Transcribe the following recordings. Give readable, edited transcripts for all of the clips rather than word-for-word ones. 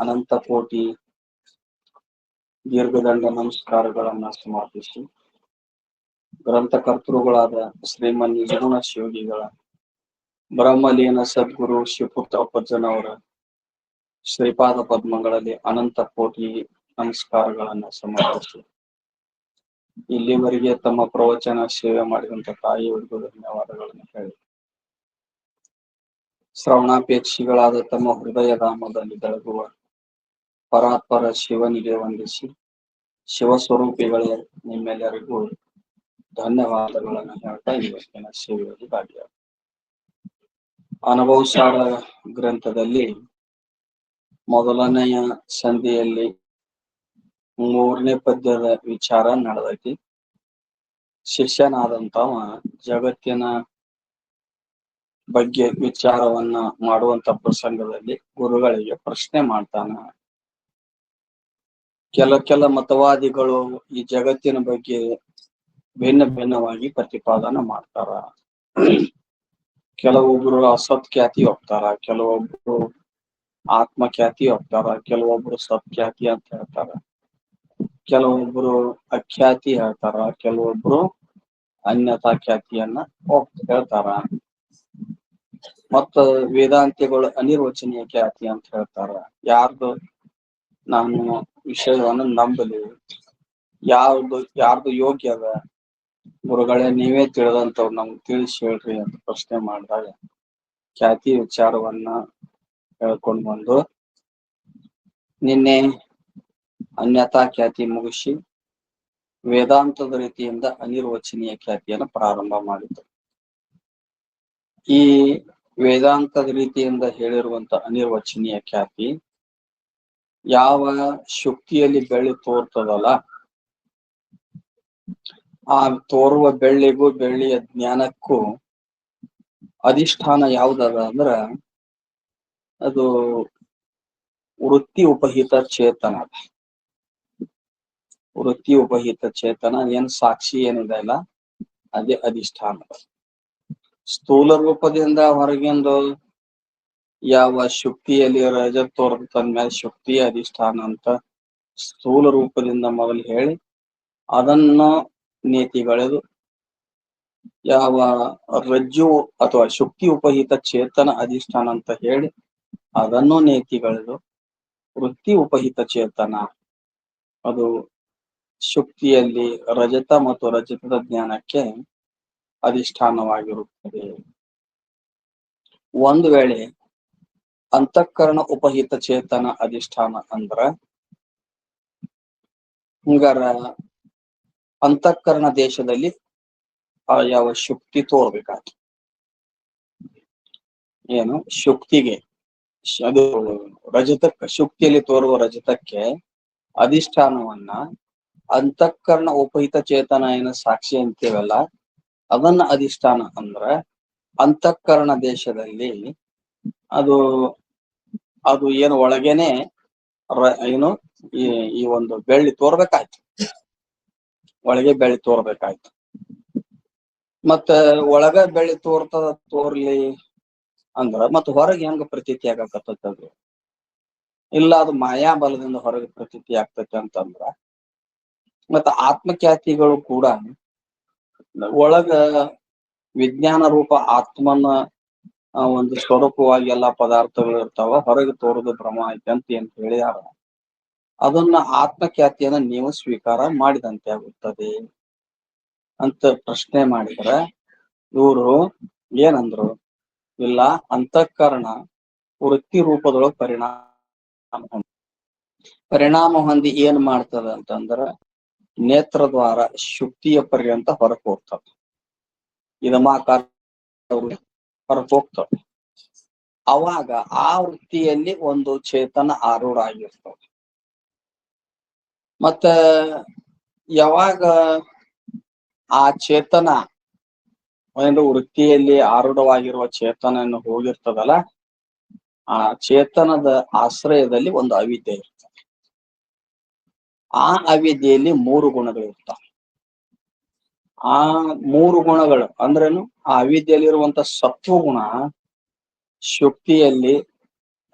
ಅನಂತ ಕೋಟಿ ದೀರ್ಘದಂಡ ನಮಸ್ಕಾರಗಳನ್ನ ಸಮರ್ಪಿಸಿ ಗ್ರಂಥಕರ್ತೃಗಳಾದ ಶ್ರೀಮನ್ ನಿಜಗುಣ ಶಿವಗಿಗಳ ಬ್ರಹ್ಮಲೀನ ಸದ್ಗುರು ಶಿವಪುತ್ರ ಅಪ್ಪಜ್ಜನವರ ಶ್ರೀಪಾದ ಪದ್ಮಗಳಲ್ಲಿ ಅನಂತ ಕೋಟಿ ನಮಸ್ಕಾರಗಳನ್ನ ಸಮರ್ಪಿಸಿ ಇಲ್ಲಿವರೆಗೆ ತಮ್ಮ ಪ್ರವಚನ ಸೇವೆ ಮಾಡಿದಂತ ತಾಯಿಯವರಿಗೂ ಧನ್ಯವಾದಗಳನ್ನು ಹೇಳಿ ಶ್ರವಣಾಪೇಕ್ಷಿಗಳಾದ ತಮ್ಮ ಹೃದಯ ಧಾಮದಲ್ಲಿ ಬೆಳಗುವ ಪರಾತ್ಪರ ಶಿವನಿಗೆ ವಂದಿಸಿ ಶಿವಸ್ವರೂಪಿಗಳೇ ನಿಮ್ಮೆಲ್ಲರಿಗೂ ಧನ್ಯವಾದಗಳನ್ನು ಹೇಳ್ತಾ ಇವತ್ತಿನ ಸೇವೆಯಲ್ಲಿ ಭಾಗಿಯಾಗ ಅನುಭವಸಾರ ಗ್ರಂಥದಲ್ಲಿ ಮೊದಲನೆಯ ಸಂಧಿಯಲ್ಲಿ 3ನೇ ಪದ್ಯದ ವಿಚಾರ ನಡೆದೈತಿ. ಶಿಷ್ಯನಾದಂತವ ಜಗತ್ತಿನ ಬಗ್ಗೆ ವಿಚಾರವನ್ನ ಮಾಡುವಂತ ಪ್ರಸಂಗದಲ್ಲಿ ಗುರುಗಳಿಗೆ ಪ್ರಶ್ನೆ ಮಾಡ್ತಾನ. ಕೆಲ ಮತವಾದಿಗಳು ಈ ಜಗತ್ತಿನ ಬಗ್ಗೆ ಭಿನ್ನವಾಗಿ ಪ್ರತಿಪಾದನೆ ಮಾಡ್ತಾರ. ಕೆಲವೊಬ್ರು ಅಸತ್ಖ್ಯಾತಿ ಹೋಗ್ತಾರ, ಕೆಲವೊಬ್ರು ಆತ್ಮಖ್ಯಾತಿ ಹೋಗ್ತಾರ, ಕೆಲವೊಬ್ರು ಸತ್ಖ್ಯಾತಿ ಅಂತ ಹೇಳ್ತಾರ, ಕೆಲವೊಬ್ರು ಅಖ್ಯಾತಿ ಹೇಳ್ತಾರ, ಕೆಲವೊಬ್ರು ಅನ್ಯತಾ ಖ್ಯಾತಿಯನ್ನ ಹೇಳ್ತಾರ. ಮತ್ತ ವೇದಾಂತಿಗಳು ಅನಿರ್ವಚನೀಯ ಖ್ಯಾತಿ ಅಂತ ಹೇಳ್ತಾರ. ಯಾರ್ದು ನಾನು ವಿಷಯವನ್ನು ನಂಬಲಿ, ಯಾರ್ದು ಯೋಗ್ಯ ಅದ ಗುರುಗಳೇ ನೀವೇ ತಿಳಿದಂತವ್ರು ನಮ್ಗೆ ತಿಳಿಸಿ ಹೇಳ್ರಿ ಅಂತ ಪ್ರಶ್ನೆ ಮಾಡಿದಾಗ ಖ್ಯಾತಿ ವಿಚಾರವನ್ನ ಹೇಳ್ಕೊಂಡು ಬಂದು ನಿನ್ನೆ ಅನ್ಯತಾ ಖ್ಯಾತಿ ಮುಗಿಸಿ ವೇದಾಂತದ ರೀತಿಯಿಂದ ಅನಿರ್ವಚನೀಯ ಖ್ಯಾತಿಯನ್ನು ಪ್ರಾರಂಭ ಮಾಡಿದ್ರು. ಈ ವೇದಾಂತದ ರೀತಿಯಿಂದ ಹೇಳಿರುವಂತ ಅನಿರ್ವಚನೀಯ ಖ್ಯಾತಿ ಯಾವ ಶುಕ್ತಿಯಲ್ಲಿ ಬೆಳ್ಳಿ ತೋರ್ತದಲ್ಲ, ಆ ತೋರುವ ಬೆಳ್ಳಿಗೂ ಬೆಳ್ಳಿಯ ಜ್ಞಾನಕ್ಕೂ ಅಧಿಷ್ಠಾನ ಯಾವ್ದದ ಅಂದ್ರ ಅದು ವೃತ್ತಿ ಉಪಹಿತ ಚೇತನ. ವೃತ್ತಿ ಉಪಹಿತ ಚೇತನ ಏನ್ ಸಾಕ್ಷಿ ಏನಿದೆ ಅಲ್ಲ ಅದೇ ಅಧಿಷ್ಠಾನ. ಸ್ಥೂಲ ರೂಪದಿಂದ ಹೊರಗಿಂದು ಯಾವ ಶುಕ್ತಿಯಲ್ಲಿ ರಜ ತೋರ್ದ ತಂದ್ಮೇಲೆ ಶುಕ್ತಿಯ ಅಧಿಷ್ಠಾನ ಅಂತ ಸ್ಥೂಲ ರೂಪದಿಂದ ಮೊದಲು ಹೇಳಿ ಅದನ್ನ ನೀತಿಗಳೆದು ಯಾವ ರಜ್ಜು ಅಥವಾ ಶುಕ್ತಿ ಉಪಹಿತ ಚೇತನ ಅಧಿಷ್ಠಾನ ಅಂತ ಹೇಳಿ ಅದನ್ನು ನೀತಿಗಳೆದು ವೃತ್ತಿ ಉಪಹಿತ ಚೇತನ ಅದು ಶುಕ್ತಿಯಲ್ಲಿ ರಜತ ಮತ್ತು ರಜತದ ಜ್ಞಾನಕ್ಕೆ ಅಧಿಷ್ಠಾನವಾಗಿರುತ್ತದೆ. ಒಂದು ವೇಳೆ ಅಂತಃಕರಣ ಉಪಹಿತ ಚೇತನ ಅಧಿಷ್ಠಾನ ಅಂದ್ರ ಹಿಂಗಾರ ಅಂತಃಕರಣ ದೇಶದಲ್ಲಿ ಯಾವ ಶುಕ್ತಿ ತೋರ್ಬೇಕಾಗಿ ಏನು ಶುಕ್ತಿಗೆ ಅದು ರಜತಕ್ಕೆ ಶುಕ್ತಿಯಲ್ಲಿ ತೋರುವ ರಜತಕ್ಕೆ ಅಧಿಷ್ಠಾನವನ್ನ ಅಂತಃಕರಣ ಉಪಹಿತ ಚೇತನ ಏನು ಸಾಕ್ಷಿ ಅಂತೀವಲ್ಲ ಅದನ್ನ ಅಧಿಷ್ಠಾನ ಅಂದ್ರ ಅಂತಃಕರಣ ದೇಶದಲ್ಲಿ ಅದು ಏನು ಒಳಗೇನೆ ಏನು ಈ ಒಂದು ಬೆಳ್ಳಿ ತೋರ್ಬೇಕಾಯ್ತು, ಒಳಗೆ ಬೆಳ್ಳಿ ತೋರ್ಬೇಕಾಯ್ತು. ಮತ್ತ ಒಳಗ ಬೆಳ್ಳಿ ತೋರ್ಲಿ ಅಂದ್ರ ಮತ್ತ ಹೊರಗೆ ಹೆಂಗ ಪ್ರತೀತಿ ಆಗಕತ್ತದು? ಇಲ್ಲ ಅದು ಮಾಯಾ ಬಲದಿಂದ ಹೊರಗೆ ಪ್ರತೀತಿ ಆಗ್ತೈತೆ ಅಂತಂದ್ರ ಮತ್ತ ಆತ್ಮಖ್ಯಾತಿಗಳು ಕೂಡ ಒಳಗ ವಿಜ್ಞಾನ ರೂಪ ಆತ್ಮನ ಒಂದು ಸ್ವರೂಪವಾಗಿ ಎಲ್ಲಾ ಪದಾರ್ಥಗಳು ಇರ್ತಾವ, ಹೊರಗೆ ತೋರುದು ಭ್ರಮ ಐತೆ ಅಂತ ಏನ್ ಹೇಳ್ಯಾರ ಅದನ್ನ ಆತ್ಮಖ್ಯಾತಿಯನ್ನ ನೀವು ಸ್ವೀಕಾರ ಮಾಡಿದಂತೆ ಆಗುತ್ತದೆ ಅಂತ ಪ್ರಶ್ನೆ ಮಾಡಿದ್ರ ಇವರು ಏನಂದ್ರು, ಇಲ್ಲ ಅಂತಃಕರಣ ವೃತ್ತಿ ರೂಪದೊಳಗೆ ಪರಿಣಾಮ ಹೊಂದಿ ಏನ್ ಮಾಡ್ತದ ಅಂತಂದ್ರ ನೇತ್ರದ್ವಾರ ಶುಕ್ತಿಯ ಪರ್ಯಂತ ಹೊರಕ್ ಹೋಗ್ತದೆ, ಇದಮಾಕಾರ ಹೊರಕ್ ಹೋಗ್ತದೆ. ಅವಾಗ ಆ ವೃತ್ತಿಯಲ್ಲಿ ಒಂದು ಚೇತನ ಆರೂಢ ಆಗಿರ್ತದೆ. ಮತ್ತ ಯಾವಾಗ ಆ ಚೇತನ ಒಂದು ವೃತ್ತಿಯಲ್ಲಿ ಆರೂಢವಾಗಿರುವ ಚೇತನನ್ನು ಹೋಗಿರ್ತದಲ್ಲ, ಆ ಚೇತನದ ಆಶ್ರಯದಲ್ಲಿ ಒಂದು ಅವಿದ್ಯೆ ಇರ್ತದೆ. ಆ ಅವಿದ್ಯೆಯಲ್ಲಿ 3 ಗುಣಗಳಿರ್ತವೆ. ಆ 3 ಗುಣಗಳು ಅಂದ್ರೇನು? ಆ ಅವಿದ್ಯೆಯಲ್ಲಿರುವಂತ ಸತ್ವಗುಣ ಶುಕ್ತಿಯಲ್ಲಿ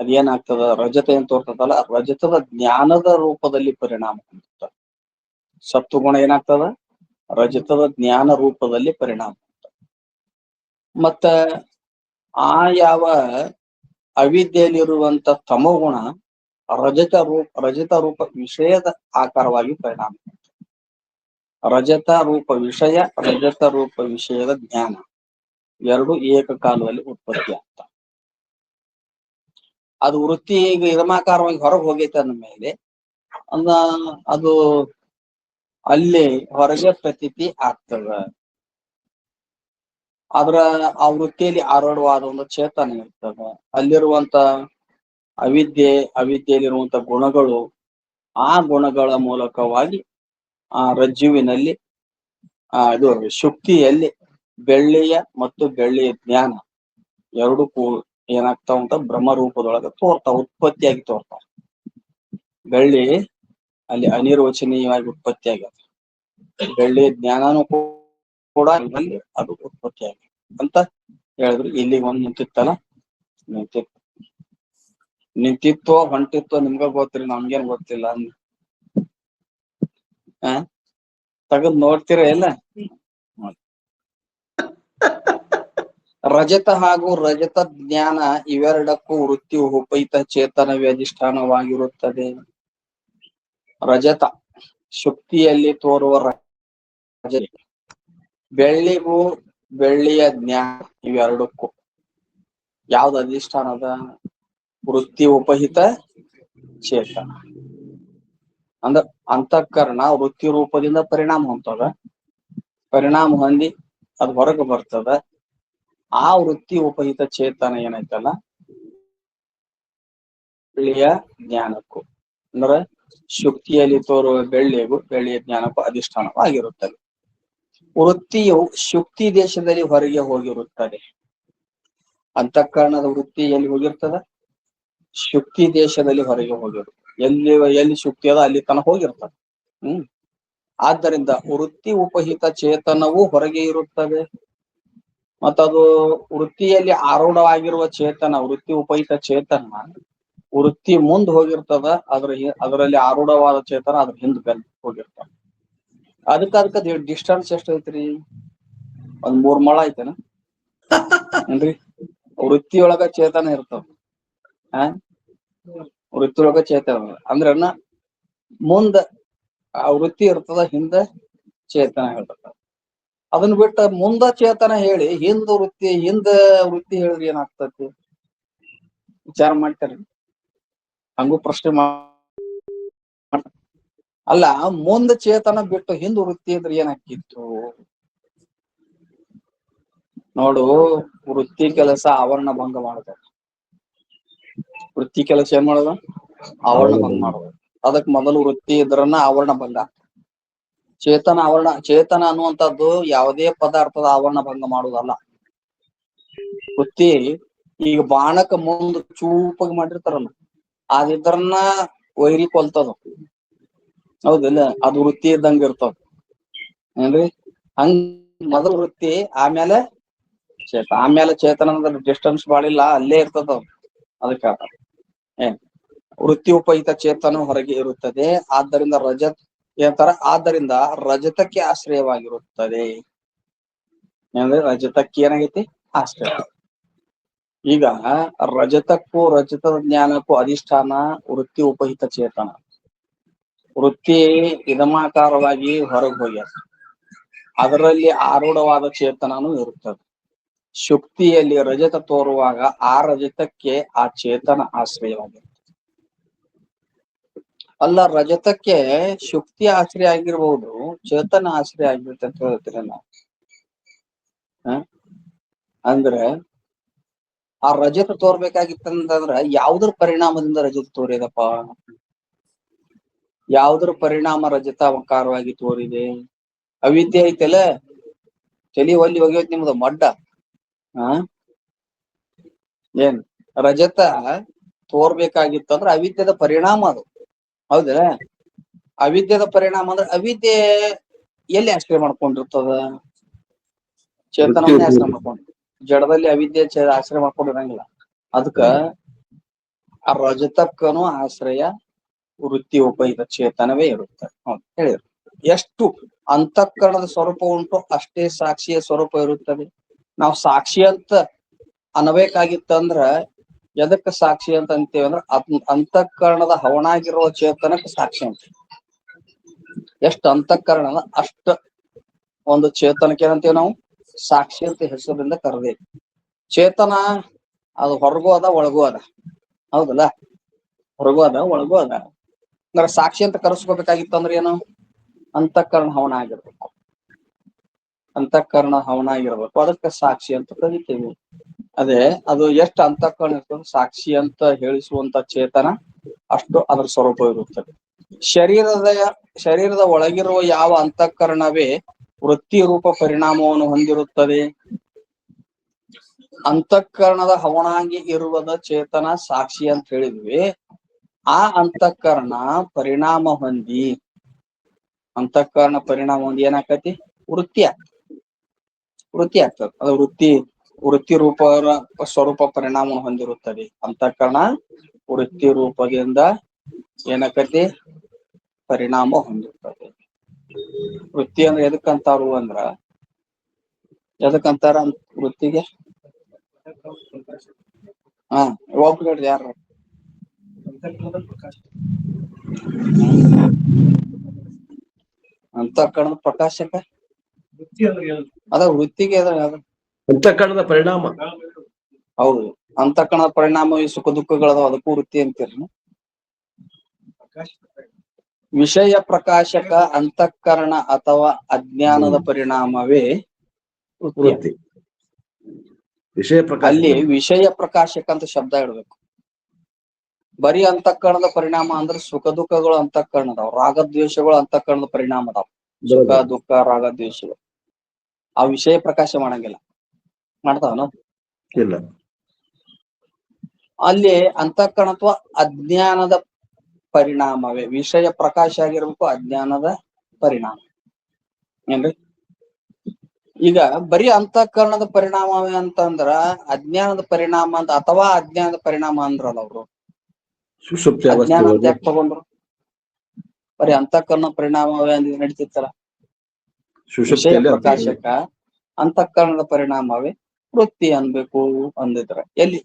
ಅದೇನಾಗ್ತದ, ರಜತ ಏನ್ ತೋರ್ತದಲ್ಲ, ರಜತದ ಜ್ಞಾನದ ರೂಪದಲ್ಲಿ ಪರಿಣಾಮ ಹೊಂದುತ್ತದೆ. ಸತ್ವಗುಣ ಏನಾಗ್ತದ, ರಜತದ ಜ್ಞಾನ ರೂಪದಲ್ಲಿ ಪರಿಣಾಮ. ಮತ್ತ ಆ ಯಾವ ಅವಿದ್ಯೆಯಲ್ಲಿರುವಂತ ತಮೋಗುಣ ರಜತ ರೂಪ ವಿಷಯದ ಆಕಾರವಾಗಿ ಪರಿಣಾಮ. ರಜತ ರೂಪ ವಿಷಯ, ರಜತ ರೂಪ ವಿಷಯದ ಜ್ಞಾನ ಎರಡು ಏಕಕಾಲದಲ್ಲಿ ಉತ್ಪತ್ತಿ ಆಗ್ತವೆ. ಅದು ವೃತ್ತಿ ಈಗ ಇದಮಾಕಾರವಾಗಿ ಹೊರಗೆ ಹೋಗೈತೆ ಅಂದ ಮೇಲೆ ಅದು ಅಲ್ಲಿ ಹೊರಗೆ ಪ್ರತೀತಿ ಆಗ್ತದ. ಆ ವೃತ್ತಿಯಲ್ಲಿ ಆರೂಢವಾದ ಒಂದು ಚೇತನ ಇರ್ತದೆ. ಅಲ್ಲಿರುವಂತ ಅವಿದ್ಯೆಯಲ್ಲಿರುವಂತ ಗುಣಗಳು, ಆ ಗುಣಗಳ ಮೂಲಕವಾಗಿ ಆ ರಜ್ಜುವಿನಲ್ಲಿ ಇದು ಶುಕ್ತಿಯಲ್ಲಿ ಬೆಳ್ಳಿಯ ಮತ್ತು ಬೆಳ್ಳಿಯ ಜ್ಞಾನ ಎರಡು ಏನಾಗ್ತಾವ ಅಂತ ಬ್ರಹ್ಮ ರೂಪದೊಳಗೆ ತೋರ್ತಾವ, ಉತ್ಪತ್ತಿಯಾಗಿ ತೋರ್ತಾವ. ಬೆಳ್ಳಿ ಅಲ್ಲಿ ಅನಿರ್ವಚನೀಯವಾಗಿ ಉತ್ಪತ್ತಿ ಆಗ್ಯದ. ಬೆಳ್ಳಿಯ ಜ್ಞಾನನೂ ಕೂಡ ಅದು ಉತ್ಪತ್ತಿ ಆಗಿದೆ ಅಂತ ಹೇಳಿದ್ರು. ಇಲ್ಲಿಗೆ ಒಂದ್ ನಿಂತಿತ್ತಲ್ಲ, ನಿಂತಿತ್ತೋ ಹೊಂಟಿತ್ತೋ ನಿಮ್ಗ ಗೊತ್ತ್ರಿ, ನಮ್ಗೇನ್ ಗೊತ್ತಿಲ್ಲ. ತಗದ್ ನೋಡ್ತೀರ ಎಲ್ಲ. ರಜತ ಹಾಗೂ ರಜತ ಜ್ಞಾನ ಇವೆರಡಕ್ಕೂ ವೃತ್ತಿ ಉಪಹಿತ ಚೇತನವೇ ಅಧಿಷ್ಠಾನವಾಗಿರುತ್ತದೆ. ರಜತ ಶುಕ್ತಿಯಲ್ಲಿ ತೋರುವ ರಜತ, ಬೆಳ್ಳಿಗೂ ಬೆಳ್ಳಿಯ ಜ್ಞಾನ ಇವೆರಡಕ್ಕೂ ಯಾವ್ದು ಅಧಿಷ್ಠಾನದ? ವೃತ್ತಿ ಉಪಹಿತ ಚೇತನ. ಅಂದ್ರ ಅಂತಃಕರಣ ವೃತ್ತಿ ರೂಪದಿಂದ ಪರಿಣಾಮ ಹೊಂದದ, ಪರಿಣಾಮ ಹೊಂದಿ ಅದು ಹೊರಗೆ ಬರ್ತದ. ಆ ವೃತ್ತಿ ಉಪಹಿತ ಚೇತನ ಏನೈತಲ್ಲ, ಬೆಳ್ಳಿಯ ಜ್ಞಾನಕ್ಕೂ ಅಂದ್ರೆ ಶುಕ್ತಿಯಲ್ಲಿ ತೋರುವ ಬೆಳ್ಳಿಗೂ ಬೆಳ್ಳಿಯ ಜ್ಞಾನಕ್ಕೂ ಅಧಿಷ್ಠಾನವಾಗಿರುತ್ತದೆ. ವೃತ್ತಿಯು ಶುಕ್ತಿ ದೇಶದಲ್ಲಿ ಹೊರಗೆ ಹೋಗಿರುತ್ತದೆ. ಅಂತಃಕರಣದ ವೃತ್ತಿ ಎಲ್ಲಿ ಹೋಗಿರ್ತದ? ಶುಕ್ತಿ ದೇಶದಲ್ಲಿ ಹೊರಗೆ ಹೋಗಿರುತ್ತೆ. ಎಲ್ಲಿ ಶುಕ್ತಿ ಅದ ಅಲ್ಲಿ ತನಕ ಹೋಗಿರ್ತದೆ. ಆದ್ದರಿಂದ ವೃತ್ತಿ ಉಪಹಿತ ಚೇತನವೂ ಹೊರಗೆ ಇರುತ್ತದೆ. ಮತ್ತದು ವೃತ್ತಿಯಲ್ಲಿ ಆರೂಢವಾಗಿರುವ ಚೇತನ, ವೃತ್ತಿ ಉಪಹಿತ ಚೇತನ ವೃತ್ತಿ ಮುಂದ್ ಹೋಗಿರ್ತದ. ಅದರಲ್ಲಿ ಆರೂಢವಾದ ಚೇತನ ಅದ್ರ ಹಿಂದ್ ಹೋಗಿರ್ತದ. ಅದಕ್ಕೆ ಡಿಸ್ಟೆನ್ಸ್ ಎಷ್ಟು ಐತ್ರಿ? ಒಂದ್ 3 ಮೊಳ ಐತೆನ ಏನ್ರಿ? ವೃತ್ತಿಯೊಳಗ ಚೇತನ ಇರ್ತದ. ವೃತ್ತಿಯೊಳಗ ಚೇತನ ಅಂದ್ರ ಮುಂದ ಆ ವೃತ್ತಿ ಇರ್ತದ, ಹಿಂದ ಚೇತನ ಹೇಳ್ತದ. ಅದನ್ನ ಬಿಟ್ಟ ಮುಂದ ಚೇತನ ಹೇಳಿ ಹಿಂದ ವೃತ್ತಿ ಹೇಳಿದ್ರೆ ಏನಾಗ್ತತಿ? ವಿಚಾರ ಮಾಡ್ತಾರಿ? ಹಂಗೂ ಪ್ರಶ್ನೆ ಅಲ್ಲ, ಮುಂದ ಚೇತನ ಬಿಟ್ಟು ಹಿಂದ ವೃತ್ತಿ ಇದ್ರೆ ಏನಾಕಿತ್ತು ನೋಡು. ವೃತ್ತಿ ಕೆಲಸ ಆವರಣ ಭಂಗ ಮಾಡ್ತಾರೆ. ವೃತ್ತಿ ಕೆಲಸ ಏನ್ ಮಾಡೋದು? ಆವರಣ ಭಂಗ ಮಾಡೋದು. ಅದಕ್ ಮೊದಲು ವೃತ್ತಿ ಇದ್ರನ್ನ ಆವರಣ ಭಂಗ. ಚೇತನ ಅನ್ನುವಂಥದ್ದು ಯಾವುದೇ ಪದಾರ್ಥದ ಆವರಣ ಭಂಗ ಮಾಡುವುದಲ್ಲ. ವೃತ್ತಿ ಈಗ ಬಾಣಕ ಮುಂದ್ ಚೂಪಾಗಿ ಮಾಡಿರ್ತಾರಲ್ಲ, ಅದಿದ್ರನ್ನ ವೈರಿ ಕೊಲ್ತದ. ಹೌದಿಲ್ಲ? ಅದು ವೃತ್ತಿ ಇದ್ದಂಗ ಇರ್ತದ ಏನ್ರಿ? ಹಂಗ ಮೊದಲು ವೃತ್ತಿ, ಆಮೇಲೆ ಚೇತನ ಅಂದ್ರೆ ಡಿಸ್ಟೆನ್ಸ್ ಬಾಳಿಲ್ಲ, ಅಲ್ಲೇ ಇರ್ತದ. ಅದಕ್ಕೆ ವೃತ್ತಿ ಉಪಹಿತ ಚೇತನ ಹೊರಗೆ ಇರುತ್ತದೆ. ಆದ್ದರಿಂದ ರಜತಕ್ಕೆ ಆಶ್ರಯವಾಗಿರುತ್ತದೆ. ಅಂದ್ರೆ ರಜತಕ್ಕೆ ಏನಾಗೈತಿ? ಆಶ್ರಯ. ಈಗ ರಜತಕ್ಕೂ ರಜತದ ಜ್ಞಾನಕ್ಕೂ ಅಧಿಷ್ಠಾನ ವೃತ್ತಿ ಉಪಹಿತ ಚೇತನ. ವೃತ್ತಿ ಇದಮಾಕಾರವಾಗಿ ಹೊರಗೆ ಹೋಗ್ಯಾರ, ಅದರಲ್ಲಿ ಆರೂಢವಾದ ಚೇತನನೂ ಇರುತ್ತದೆ. ಶುಕ್ತಿಯಲ್ಲಿ ರಜತ ತೋರುವಾಗ ಆ ರಜತಕ್ಕೆ ಆ ಚೇತನ ಆಶ್ರಯವಾಗಿರುತ್ತೆ. ಅಲ್ಲ, ರಜತಕ್ಕೆ ಶುಕ್ತಿ ಆಶ್ರಯ ಆಗಿರ್ಬಹುದು, ಚೇತನ ಆಶ್ರಯ ಆಗಿರುತ್ತೆ ಅಂತ ಹೇಳ್ತೀರ ನಾವು. ಅಂದ್ರೆ ಆ ರಜತ ತೋರ್ಬೇಕಾಗಿತ್ತಂದ್ರ ಯಾವ್ದ್ರ ಪರಿಣಾಮದಿಂದ ರಜತ ತೋರಿದಪ್ಪ? ಯಾವ್ದ್ರ ಪರಿಣಾಮ ರಜತ ಆಕಾರವಾಗಿ ತೋರಿದೆ? ಅವಿದ್ಯೆ ಐತೆಲ್ಲ, ತಲಿ ಒಲ್ಲಿ ಹೋಗ್ಯೋತ್ ನಿಮ್ದು ಮಡ್ಡ. ಏನ್ ರಜತ ತೋರ್ಬೇಕಾಗಿತ್ತಂದ್ರ ಅವಿದ್ಯದ ಪರಿಣಾಮ ಅದು. ಹೌದಾ? ಅವಿದ್ಯದ ಪರಿಣಾಮ ಅಂದ್ರೆ ಅವಿದ್ಯೆ ಎಲ್ಲಿ ಆಶ್ರಯ ಮಾಡ್ಕೊಂಡಿರ್ತದ? ಚೇತನವನ್ನೇ ಆಶ್ರಯ ಮಾಡ್ಕೊಂಡು. ಜಡದಲ್ಲಿ ಅವಿದ್ಯೆ ಆಶ್ರಯ ಮಾಡ್ಕೊಂಡಿರಂಗಿಲ್ಲ. ಅದಕ್ಕ ಆ ರಜತಕ್ಕನು ಆಶ್ರಯ ವೃತ್ತಿ ಉಪಹಿತ ಚೇತನವೇ ಇರುತ್ತೆ. ಹೇಳಿದ್ರು ಎಷ್ಟು ಅಂತಃಕರಣದ ಸ್ವರೂಪ ಉಂಟು ಅಷ್ಟೇ ಸಾಕ್ಷಿಯ ಸ್ವರೂಪ ಇರುತ್ತದೆ. ನಾವು ಸಾಕ್ಷಿ ಅಂತ ಅನ್ಬೇಕಾಗಿತ್ತಂದ್ರ ಎದಕ್ಕೆ ಸಾಕ್ಷಿ ಅಂತ ಅಂತೀವಿ ಅಂದ್ರೆ ಅಂತಃಕರಣದ ಹವಣಾಗಿರುವ ಚೇತನಕ್ಕೆ ಸಾಕ್ಷಿ ಅಂತ. ಎಷ್ಟು ಅಂತಃಕರಣದ ಅಷ್ಟ ಒಂದು ಚೇತನಕ್ಕೆ ಏನಂತೀವಿ ನಾವು ಸಾಕ್ಷಿ ಅಂತ ಹೆಸರಿಂದ ಕರೆದೇವಿ. ಚೇತನ ಅದು ಹೊರಗೂ ಅದ ಒಳಗೂ ಅದ, ಹೌದಲ್ಲ? ಹೊರಗೂ ಅದ ಒಳಗೂ ಅದ. ಅಂದ್ರೆ ಸಾಕ್ಷಿ ಅಂತ ಕರೆಸ್ಕೋಬೇಕಾಗಿತ್ತು ಅಂದ್ರೆ ಏನು? ಅಂತಃಕರಣ ಹವನ ಆಗಿರ್ಬೇಕು. ಅಂತಃಕರಣ ಹವನ ಆಗಿರ್ಬೇಕು, ಅದಕ್ಕೆ ಸಾಕ್ಷಿ ಅಂತ ಕರಿತೀವಿ. ಅದೇ ಅದು ಎಷ್ಟು ಅಂತಃಕರಣ ಇರ್ತದೆ ಸಾಕ್ಷಿ ಅಂತ ಹೇಳಿಸುವಂತ ಚೇತನ ಅಷ್ಟು ಅದರ ಸ್ವರೂಪ ಇರುತ್ತದೆ. ಶರೀರದ ಒಳಗಿರುವ ಯಾವ ಅಂತಃಕರಣವೇ ವೃತ್ತಿ ರೂಪ ಪರಿಣಾಮವನ್ನು ಹೊಂದಿರುತ್ತದೆ. ಅಂತಃಕರಣದ ಹವಣಾಗಿ ಇರುವುದ ಚೇತನ ಸಾಕ್ಷಿ ಅಂತ ಹೇಳಿದ್ವಿ. ಆ ಅಂತಃಕರಣ ಪರಿಣಾಮ ಹೊಂದಿ ಏನಾಕತಿ? ವೃತ್ತಿ ಆಗ್ತದೆ. ಅದು ವೃತ್ತಿ ರೂಪ ಸ್ವರೂಪ ಪರಿಣಾಮ ಹೊಂದಿರುತ್ತದೆ. ಅಂತಃಕರಣ ವೃತ್ತಿ ರೂಪದಿಂದ ಏನಾಕತಿ? ಪರಿಣಾಮ ಹೊಂದಿರುತ್ತದೆ. ವೃತ್ತಿ ಅಂದ್ರೆ ಎದಕ್ಕಂತಾರು ಅಂದ್ರ ಎದಕ್ಕಂತಾರ ವೃತ್ತಿಗೆ? ಒಪ್ಪಿಗೆ ಯಾರು? ಅಂತಃಕರಣದ ಪ್ರಕಾಶಕ ಅದ ವೃತ್ತಿಗೆ ಅಂತಃಕರಣದ ಪರಿಣಾಮ. ಹೌದು, ಅಂತಃಕರಣದ ಪರಿಣಾಮ ಈ ಸುಖ ದುಃಖಗಳದ ಅದಕ್ಕೂ ವೃತ್ತಿ ಅಂತೀರಿ. ವಿಷಯ ಪ್ರಕಾಶಕ ಅಂತಃಕರಣ ಅಥವಾ ಅಜ್ಞಾನದ ಪರಿಣಾಮವೇ ವೃತ್ತಿ. ವಿಷಯ ಪ್ರಕಾಶ ಅಲ್ಲಿ ವಿಷಯ ಪ್ರಕಾಶಕ ಅಂತ ಶಬ್ದ ಇಡ್ಬೇಕು. ಬರೀ ಅಂತಃಕರಣದ ಪರಿಣಾಮ ಅಂದ್ರೆ ಸುಖ ದುಃಖಗಳು ಅಂತಃಕರಣದವ್, ರಾಗದ್ವೇಷಗಳು ಅಂತಃಕರಣದ ಪರಿಣಾಮ ಅದಾವ. ಸುಖ ದುಃಖ ರಾಗದ್ವೇಷಗಳು ಆ ವಿಷಯ ಪ್ರಕಾಶ ಮಾಡಂಗಿಲ್ಲ. ಮಾಡ್ತಾವನ? ಇಲ್ಲ. ಅಲ್ಲಿ ಅಂತಃಕರಣ ಅಥವಾ ಅಜ್ಞಾನದ ಪರಿಣಾಮವೇ ವಿಷಯ ಪ್ರಕಾಶ ಆಗಿರ್ಬೇಕು, ಅಜ್ಞಾನದ ಪರಿಣಾಮ. ಏನ್ರಿ? ಈಗ ಬರೀ ಅಂತಃಕರಣದ ಪರಿಣಾಮವೇ ಅಂತಂದ್ರ ಅಜ್ಞಾನದ ಪರಿಣಾಮ ಅಂತ ಅಥವಾ ಅಜ್ಞಾನದ ಪರಿಣಾಮ ಅಂದ್ರಲ್ಲ ಅವರು. ಅಜ್ಞಾನ ಅಂತ ಯಾಕೆ ತಗೊಂಡ್ರು? ಬರೀ ಅಂತಃಕರಣ ಪರಿಣಾಮವೇ ಅಂದ್ರೆ ನಡೀತಿತ್ತಲ್ಲ. ವಿಷಯ ಪ್ರಕಾಶಕ ಅಂತಃಕರಣದ ಪರಿಣಾಮವೇ ವೃತ್ತಿ ಅನ್ಬೇಕು ಅಂದಿದ್ರ ಎಲ್ಲಿ?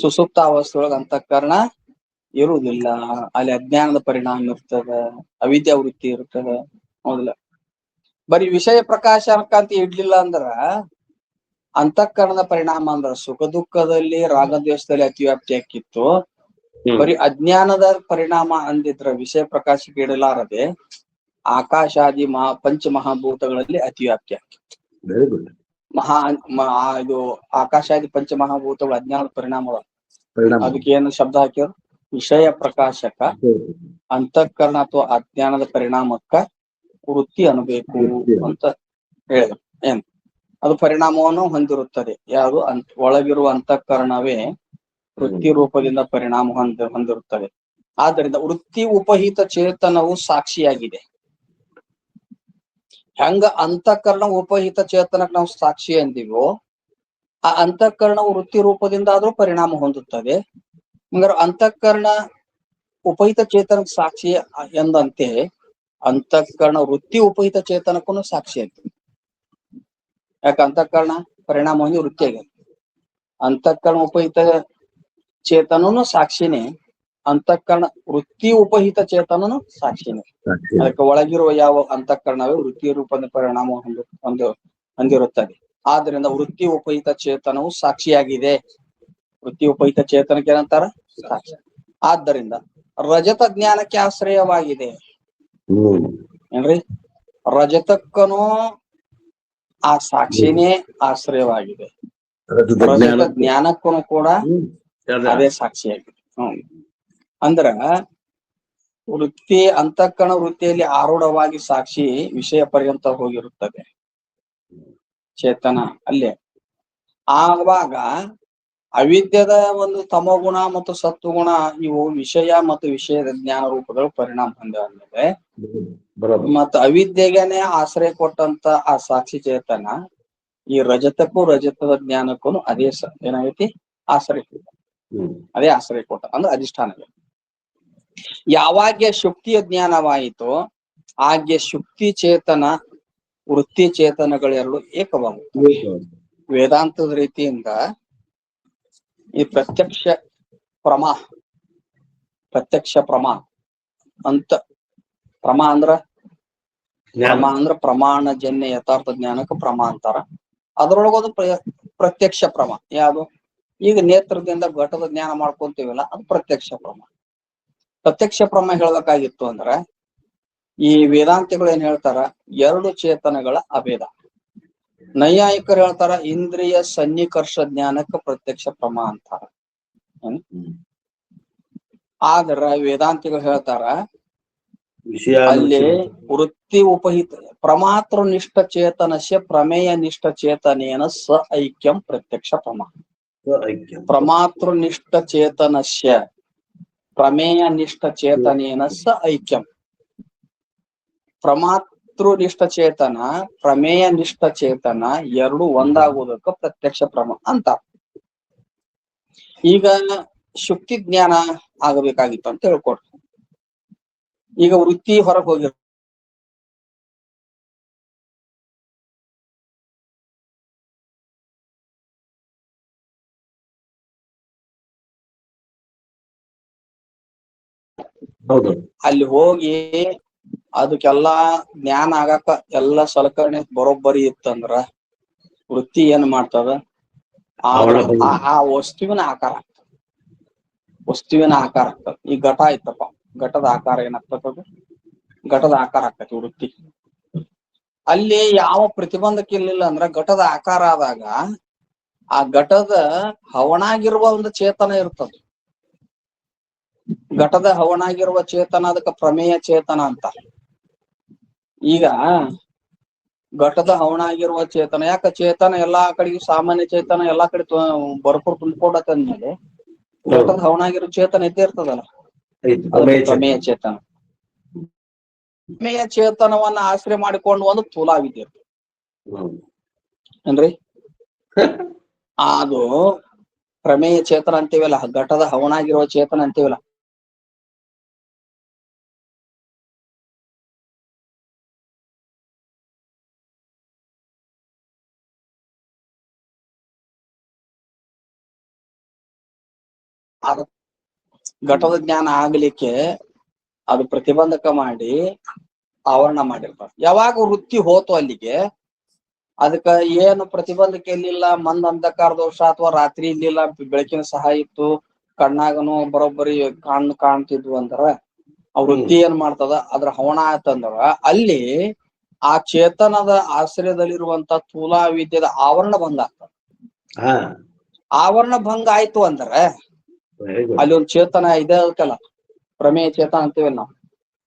ಸುಸುಪ್ತ ಅವಸ್ಥೆಯೊಳಗ ಅಂತಃಕರಣ ಇರುವುದಿಲ್ಲ. ಅಲ್ಲಿ ಅಜ್ಞಾನದ ಪರಿಣಾಮ ಇರ್ತದ, ಅವಿದ್ಯಾ ವೃತ್ತಿ ಇರ್ತದ. ಹೌದಿಲ್ಲ? ಬರೀ ವಿಷಯ ಪ್ರಕಾಶಕ ಅಂತ ಇಡ್ಲಿಲ್ಲ ಅಂದ್ರ ಅಂತಃಕರಣದ ಪರಿಣಾಮ ಅಂದ್ರ ಸುಖ ದುಃಖದಲ್ಲಿ ರಾಗದ್ವೇಷದಲ್ಲಿ ಅತಿವ್ಯಾಪ್ತಿ ಹಾಕಿತ್ತು. ಬರೀ ಅಜ್ಞಾನದ ಪರಿಣಾಮ ಅಂದಿದ್ರ ವಿಷಯ ಪ್ರಕಾಶಕ್ಕೆ ಇಡಲಾರದೆ ಆಕಾಶಾದಿ ಪಂಚಮಹಾಭೂತಗಳಲ್ಲಿ ಅತಿವ್ಯಾಪ್ತಿ ಹಾಕಿತ್ತು. Very good. ಇದು ಆಕಾಶಾದಿ ಪಂಚಮಹಾಭೂತಗಳು ಅಜ್ಞಾನದ ಪರಿಣಾಮಗಳು. ಅದಕ್ಕೆ ಏನು ಶಬ್ದ ಹಾಕಿದ್ರು? ವಿಷಯ ಪ್ರಕಾಶಕ ಅಂತಃಕರಣ ಅಥವಾ ಅಜ್ಞಾನದ ಪರಿಣಾಮಕ್ಕ ವೃತ್ತಿ ಅನ್ಬೇಕು ಅಂತ ಹೇಳಿದ್ರು. ಏನ್ ಅದು ಪರಿಣಾಮವನ್ನು ಹೊಂದಿರುತ್ತದೆ. ಯಾವುದು? ಒಳಗಿರುವ ಅಂತಃಕರಣವೇ ವೃತ್ತಿ ರೂಪದಿಂದ ಪರಿಣಾಮ ಹೊಂದಿರುತ್ತದೆ. ಆದ್ದರಿಂದ ವೃತ್ತಿ ಉಪಹಿತ ಚೇತನವು ಸಾಕ್ಷಿಯಾಗಿದೆ. ಹೆಂಗ ಅಂತಃಕರಣ ಉಪಹಿತ ಚೇತನಕ್ಕೆ ನಾವು ಸಾಕ್ಷಿ ಅಂದಿವೋ ಆ ಅಂತಃಕರಣ ವೃತ್ತಿ ರೂಪದಿಂದ ಆದ್ರೂ ಪರಿಣಾಮ ಹೊಂದುತ್ತದೆ. ಹಂಗಾರೆ ಅಂತಃಕರಣ ಉಪಹಿತ ಚೇತನಕ್ಕೆ ಸಾಕ್ಷಿ ಎಂದಂತೆ ಅಂತಃಕರಣ ವೃತ್ತಿ ಉಪಹಿತ ಚೇತನಕ್ಕೂ ಸಾಕ್ಷಿ ಆಗ್ತದೆ. ಯಾಕ? ಅಂತಃಕರಣ ಪರಿಣಾಮ ಹೊಂದಿ ವೃತ್ತಿ ಆಗಿದೆ. ಅಂತಃಕರಣ ಉಪಹಿತ ಚೇತನನು ಸಾಕ್ಷಿನೇ, ಅಂತಃಕರಣ ವೃತ್ತಿ ಉಪಹಿತ ಚೇತನನು ಸಾಕ್ಷಿನೇ. ಅದಕ್ಕೆ ಒಳಗಿರುವ ಯಾವ ಅಂತಃಕರಣವೇ ವೃತ್ತಿ ರೂಪದ ಪರಿಣಾಮ ಹೊಂದಿರುತ್ತದೆ. ಆದ್ರಿಂದ ವೃತ್ತಿ ಉಪಹಿತ ಚೇತನವು ಸಾಕ್ಷಿಯಾಗಿದೆ. ವೃತ್ತಿ ಉಪಹಿತ ಚೇತನಕ್ಕೆ ಏನಂತಾರ? ಸಾಕ್ಷಿ. ಆದ್ದರಿಂದ ರಜತ ಜ್ಞಾನಕ್ಕೆ ಆಶ್ರಯವಾಗಿದೆ. ಏನ್ರಿ? ರಜತಕ್ಕನು ಆ ಸಾಕ್ಷಿನೇ ಆಶ್ರಯವಾಗಿದೆ. ರಜತ ಜ್ಞಾನಕ್ಕೂ ಕೂಡ ಅದೇ ಸಾಕ್ಷಿಯಾಗಿದೆ. ಅಂದ್ರ ವೃತ್ತಿ ಅಂತಃಕರಣ ವೃತ್ತಿಯಲ್ಲಿ ಆರೂಢವಾಗಿ ಸಾಕ್ಷಿ ವಿಷಯ ಪರ್ಯಂತ ಹೋಗಿರುತ್ತದೆ ಚೇತನ ಅಲ್ಲೇ. ಆವಾಗ ಅವಿದ್ಯದ ಒಂದು ತಮೋಗುಣ ಮತ್ತು ಸತ್ವಗುಣ ಇವು ವಿಷಯ ಮತ್ತು ವಿಷಯದ ಜ್ಞಾನ ರೂಪಗಳು ಪರಿಣಾಮ ಹೊಂದಿವೆ. ಮತ್ತು ಅವಿದ್ಯೆಗೆನೆ ಆಶ್ರಯ ಕೊಟ್ಟಂತ ಆ ಸಾಕ್ಷಿ ಚೇತನ ಈ ರಜತಕ್ಕೂ ರಜತದ ಜ್ಞಾನಕ್ಕೂ ಅದೇ ಏನಾಗೈತಿ? ಆಶ್ರಯಕೂಟ. ಅದೇ ಆಶ್ರಯಕೂಟ ಅಂದ್ರೆ ಅಧಿಷ್ಠಾನವೇ. ಯಾವಾಗ ಶುಕ್ತಿಯ ಜ್ಞಾನವಾಯಿತೋ ಹಾಗೆ ಶುಕ್ತಿ ಚೇತನ ವೃತ್ತಿ ಚೇತನಗಳೆರಡು ಏಕವಾಗುತ್ತವೆ. ವೇದಾಂತದ ರೀತಿಯಿಂದ ಈ ಪ್ರತ್ಯಕ್ಷ ಪ್ರಮಾ ಅಂತ ಪ್ರಮಾ ಅಂದ್ರ ಪ್ರಮಾಣಜನ್ಯ ಯಥಾರ್ಥ ಜ್ಞಾನಕ್ಕೆ ಪ್ರಮಾ ಅಂತಾರ. ಅದ್ರೊಳಗೊಂದು ಪ್ರತ್ಯಕ್ಷ ಪ್ರಮ ಯಾವುದು? ಈಗ ನೇತ್ರದಿಂದ ಘಟದ ಜ್ಞಾನ ಮಾಡ್ಕೊಂತೀವಲ್ಲ, ಅದು ಪ್ರತ್ಯಕ್ಷ ಪ್ರಮ. ಪ್ರತ್ಯಕ್ಷ ಪ್ರಮ ಹೇಳ್ಬೇಕಾಗಿತ್ತು ಅಂದ್ರ ಈ ವೇದಾಂತಿಗಳು ಏನ್ ಹೇಳ್ತಾರ, ಎರಡು ಚೇತನಗಳ ಅಭೇದ. ನೈಯಾಯಿಕರು ಹೇಳ್ತಾರ ಇಂದ್ರಿಯ ಸನ್ನಿಕರ್ಷ ಜ್ಞಾನಕ್ಕೆ ಪ್ರತ್ಯಕ್ಷ ಪ್ರಮ ಅಂತಾರ. ಆದ್ರ ವೇದಾಂತಿಗಳು ಹೇಳ್ತಾರ ಅಲ್ಲಿ ವೃತ್ತಿ ಉಪಹಿತ ಪ್ರಮಾತೃ ನಿಷ್ಠ ಚೇತನಸ್ಯ ಪ್ರಮೇಯ ನಿಷ್ಠ ಚೇತನೇನ ಸ ಐಕ್ಯಂ ಪ್ರತ್ಯಕ್ಷ ಪ್ರಮ. ಪ್ರಮಾತೃ ನಿಷ್ಠ ಚೇತನಸ್ಯ ಪ್ರಮೇಯ ನಿಷ್ಠ ಚೇತನೇನ ಸ ಐಕ್ಯಂ. ಪ್ರಮಾತೃ ನಿಷ್ಠ ಚೇತನ ಪ್ರಮೇಯ ನಿಷ್ಠ ಚೇತನ ಎರಡು ಒಂದಾಗುವುದಕ್ಕೆ ಪ್ರತ್ಯಕ್ಷ ಪ್ರಮ ಅಂತ. ಈಗ ಶುಕ್ತಿ ಜ್ಞಾನ ಆಗಬೇಕಾಗಿತ್ತು ಅಂತ ಹೇಳ್ಕೊಡ್ರಿ. ಈಗ ವೃತ್ತಿ ಹೊರಗೆ ಹೋಗಿರ್ ಅಲ್ಲಿ ಹೋಗಿ ಅದಕ್ಕೆಲ್ಲಾ ಜ್ಞಾನ ಆಗಾಕ ಎಲ್ಲಾ ಸಲಕರಣೆ ಬರೋಬ್ಬರಿ ಇತ್ತಂದ್ರ ವೃತ್ತಿ ಏನ್ ಮಾಡ್ತದ, ಆ ವಸ್ತುವಿನ ಆಕಾರ ಆಗ್ತದ. ವಸ್ತುವಿನ ಆಕಾರ ಆಗ್ತದ. ಈ ಘಟ ಇತ್ತಪ್ಪ, ಘಟದ ಆಕಾರ ಏನಾಗ್ತದ? ಘಟದ ಆಕಾರ ಆಗ್ತೈತಿ ವೃತ್ತಿ. ಅಲ್ಲಿ ಯಾವ ಪ್ರತಿಬಂಧಕ ಇರ್ಲಿಲ್ಲ ಅಂದ್ರ ಘಟದ ಆಕಾರ ಆದಾಗ ಆ ಘಟದ ಹವಣಾಗಿರುವ ಒಂದು ಚೇತನ ಇರ್ತದ. ಘಟದ ಹವಣಾಗಿರುವ ಚೇತನ ಅದಕ್ಕೆ ಪ್ರಮೇಯ ಚೇತನ ಅಂತ. ಈಗ ಘಟದ ಹವಣಾಗಿರುವ ಚೇತನ, ಯಾಕ ಚೇತನ ಎಲ್ಲಾ ಕಡೆಗೂ ಸಾಮಾನ್ಯ ಚೇತನ ಎಲ್ಲಾ ಕಡೆ ಭರ್ಪೂರ್ ತುಂಬಿಕೊಂಡಂದ್ಮೇಲೆ ಘಟದ ಹವಣಾಗಿರೋ ಚೇತನ ಇದ್ದೇ ಇರ್ತದಲ್ಲ, ಅದಕ್ಕೆ ಪ್ರಮೇಯ ಚೇತನ. ಪ್ರಮೇಯ ಚೇತನವನ್ನ ಆಶ್ರಯ ಮಾಡಿಕೊಂಡು ಒಂದು ಸ್ಥೂಲಾವಿದ್ಯೆ ಏನ್ರಿ? ಅದು ಪ್ರಮೇಯ ಚೇತನ ಅಂತೀವಲ್ಲ, ಘಟದ ಹವಣಾಗಿರುವ ಚೇತನ ಅಂತೀವಲ್ಲ, ಅದು ಘಟದ ಜ್ಞಾನ ಆಗ್ಲಿಕ್ಕೆ ಅದು ಪ್ರತಿಬಂಧಕ ಮಾಡಿ ಆವರಣ ಮಾಡಿರ್ತಾರೆ. ಯಾವಾಗ ವೃತ್ತಿ ಹೋತು ಅಲ್ಲಿಗೆ ಅದಕ್ಕ ಏನು ಪ್ರತಿಬಂಧಕ ಇರ್ಲಿಲ್ಲ, ಮಂದ್ ಅಂಧಕಾರ ದೋಷ ಅಥವಾ ರಾತ್ರಿ ಇರ್ಲಿಲ್ಲ, ಬೆಳಕಿನ ಸಹಾಯ ಇತ್ತು, ಕಣ್ಣಾಗನು ಬರೋಬ್ಬರಿ ಕಾಣ್ತಿದ್ವು ಅಂದ್ರ ಆ ವೃತ್ತಿ ಏನ್ ಮಾಡ್ತದ, ಅದ್ರ ಹವಣ ಆಯ್ತಂದ್ರ ಅಲ್ಲಿ ಆ ಚೇತನದ ಆಶ್ರಯದಲ್ಲಿರುವಂತ ಸ್ಥೂಲ ವಿದ್ಯೆದ ಆವರಣ ಭಂಗ ಆಗ್ತದ. ಆವರಣ ಭಂಗ ಆಯ್ತು ಅಂದ್ರ ಅಲ್ಲಿ ಒಂದು ಚೇತನ ಇದೆ ಅದಕ್ಕಲ್ಲ ಪ್ರಮೇಯ ಚೇತನ ಅಂತೀವಲ್ಲ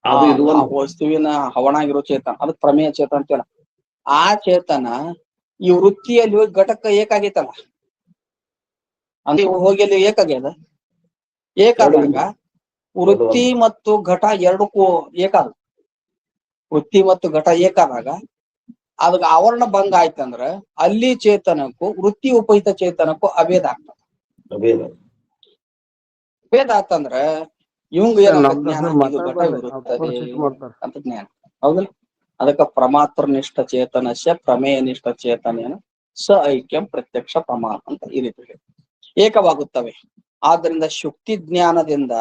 ನಾವು, ವಸ್ತುವಿನ ಹವಣಾಗಿರೋ ಚೇತನ ಅದಕ್ಕೆ ಪ್ರಮೇಯ ಚೇತನ ಅಂತೀವಲ್ಲ. ಆ ಚೇತನ ಈ ವೃತ್ತಿಯಲ್ಲಿ ಹೋಗಿ ಘಟಕ ಏಕಾಗೈತಲ್ಲ, ಅಂದ್ರೆ ಹೋಗಿ ಅಲ್ಲಿ ಏಕಾಗ್ಯದ. ಏಕಾದಾಗ ವೃತ್ತಿ ಮತ್ತು ಘಟ ಎರಡಕ್ಕೂ ಏಕಾದ. ವೃತ್ತಿ ಮತ್ತು ಘಟ ಏಕಾದಾಗ ಅದಕ್ಕೆ ಆವರಣ ಭಂಗ ಆಯ್ತಂದ್ರ ಅಲ್ಲಿ ಚೇತನಕ್ಕೂ ವೃತ್ತಿ ಉಪಹಿತ ಚೇತನಕ್ಕೂ ಅಭೇದ ಆಗ್ತದೆ. ಅಭೇದ ಆತಂದ್ರ ಇವಂಗ ಏನಾಗ ಜ್ಞಾನ ಇದು ಘಟ ಇರುತ್ತದೆ ಅಂತ ಜ್ಞಾನ. ಹೌದಲ್ಲ? ಅದಕ್ಕ ಪ್ರಮಾತ್ರ ನಿಷ್ಠ ಚೇತನಸ್ಯ ಪ್ರಮೇಯ ನಿಷ್ಠ ಚೇತನೇನ ಸ ಐಕ್ಯಂ ಪ್ರತ್ಯಕ್ಷ ಪ್ರಮಾಣ ಅಂತ ಈ ರೀತಿ ಏಕವಾಗುತ್ತವೆ. ಆದ್ದರಿಂದ ಶುಕ್ತಿ ಜ್ಞಾನದಿಂದ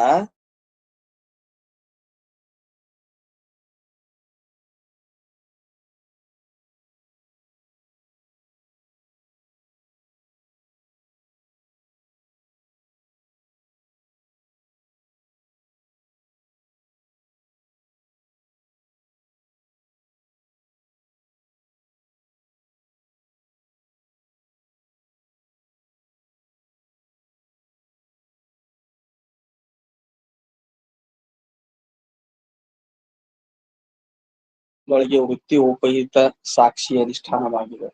ಗಳಿಗೆ ವೃತ್ತಿ ಉಪಹಿತ ಸಾಕ್ಷಿ ಅಧಿಷ್ಠಾನವಾಗಿದೆ.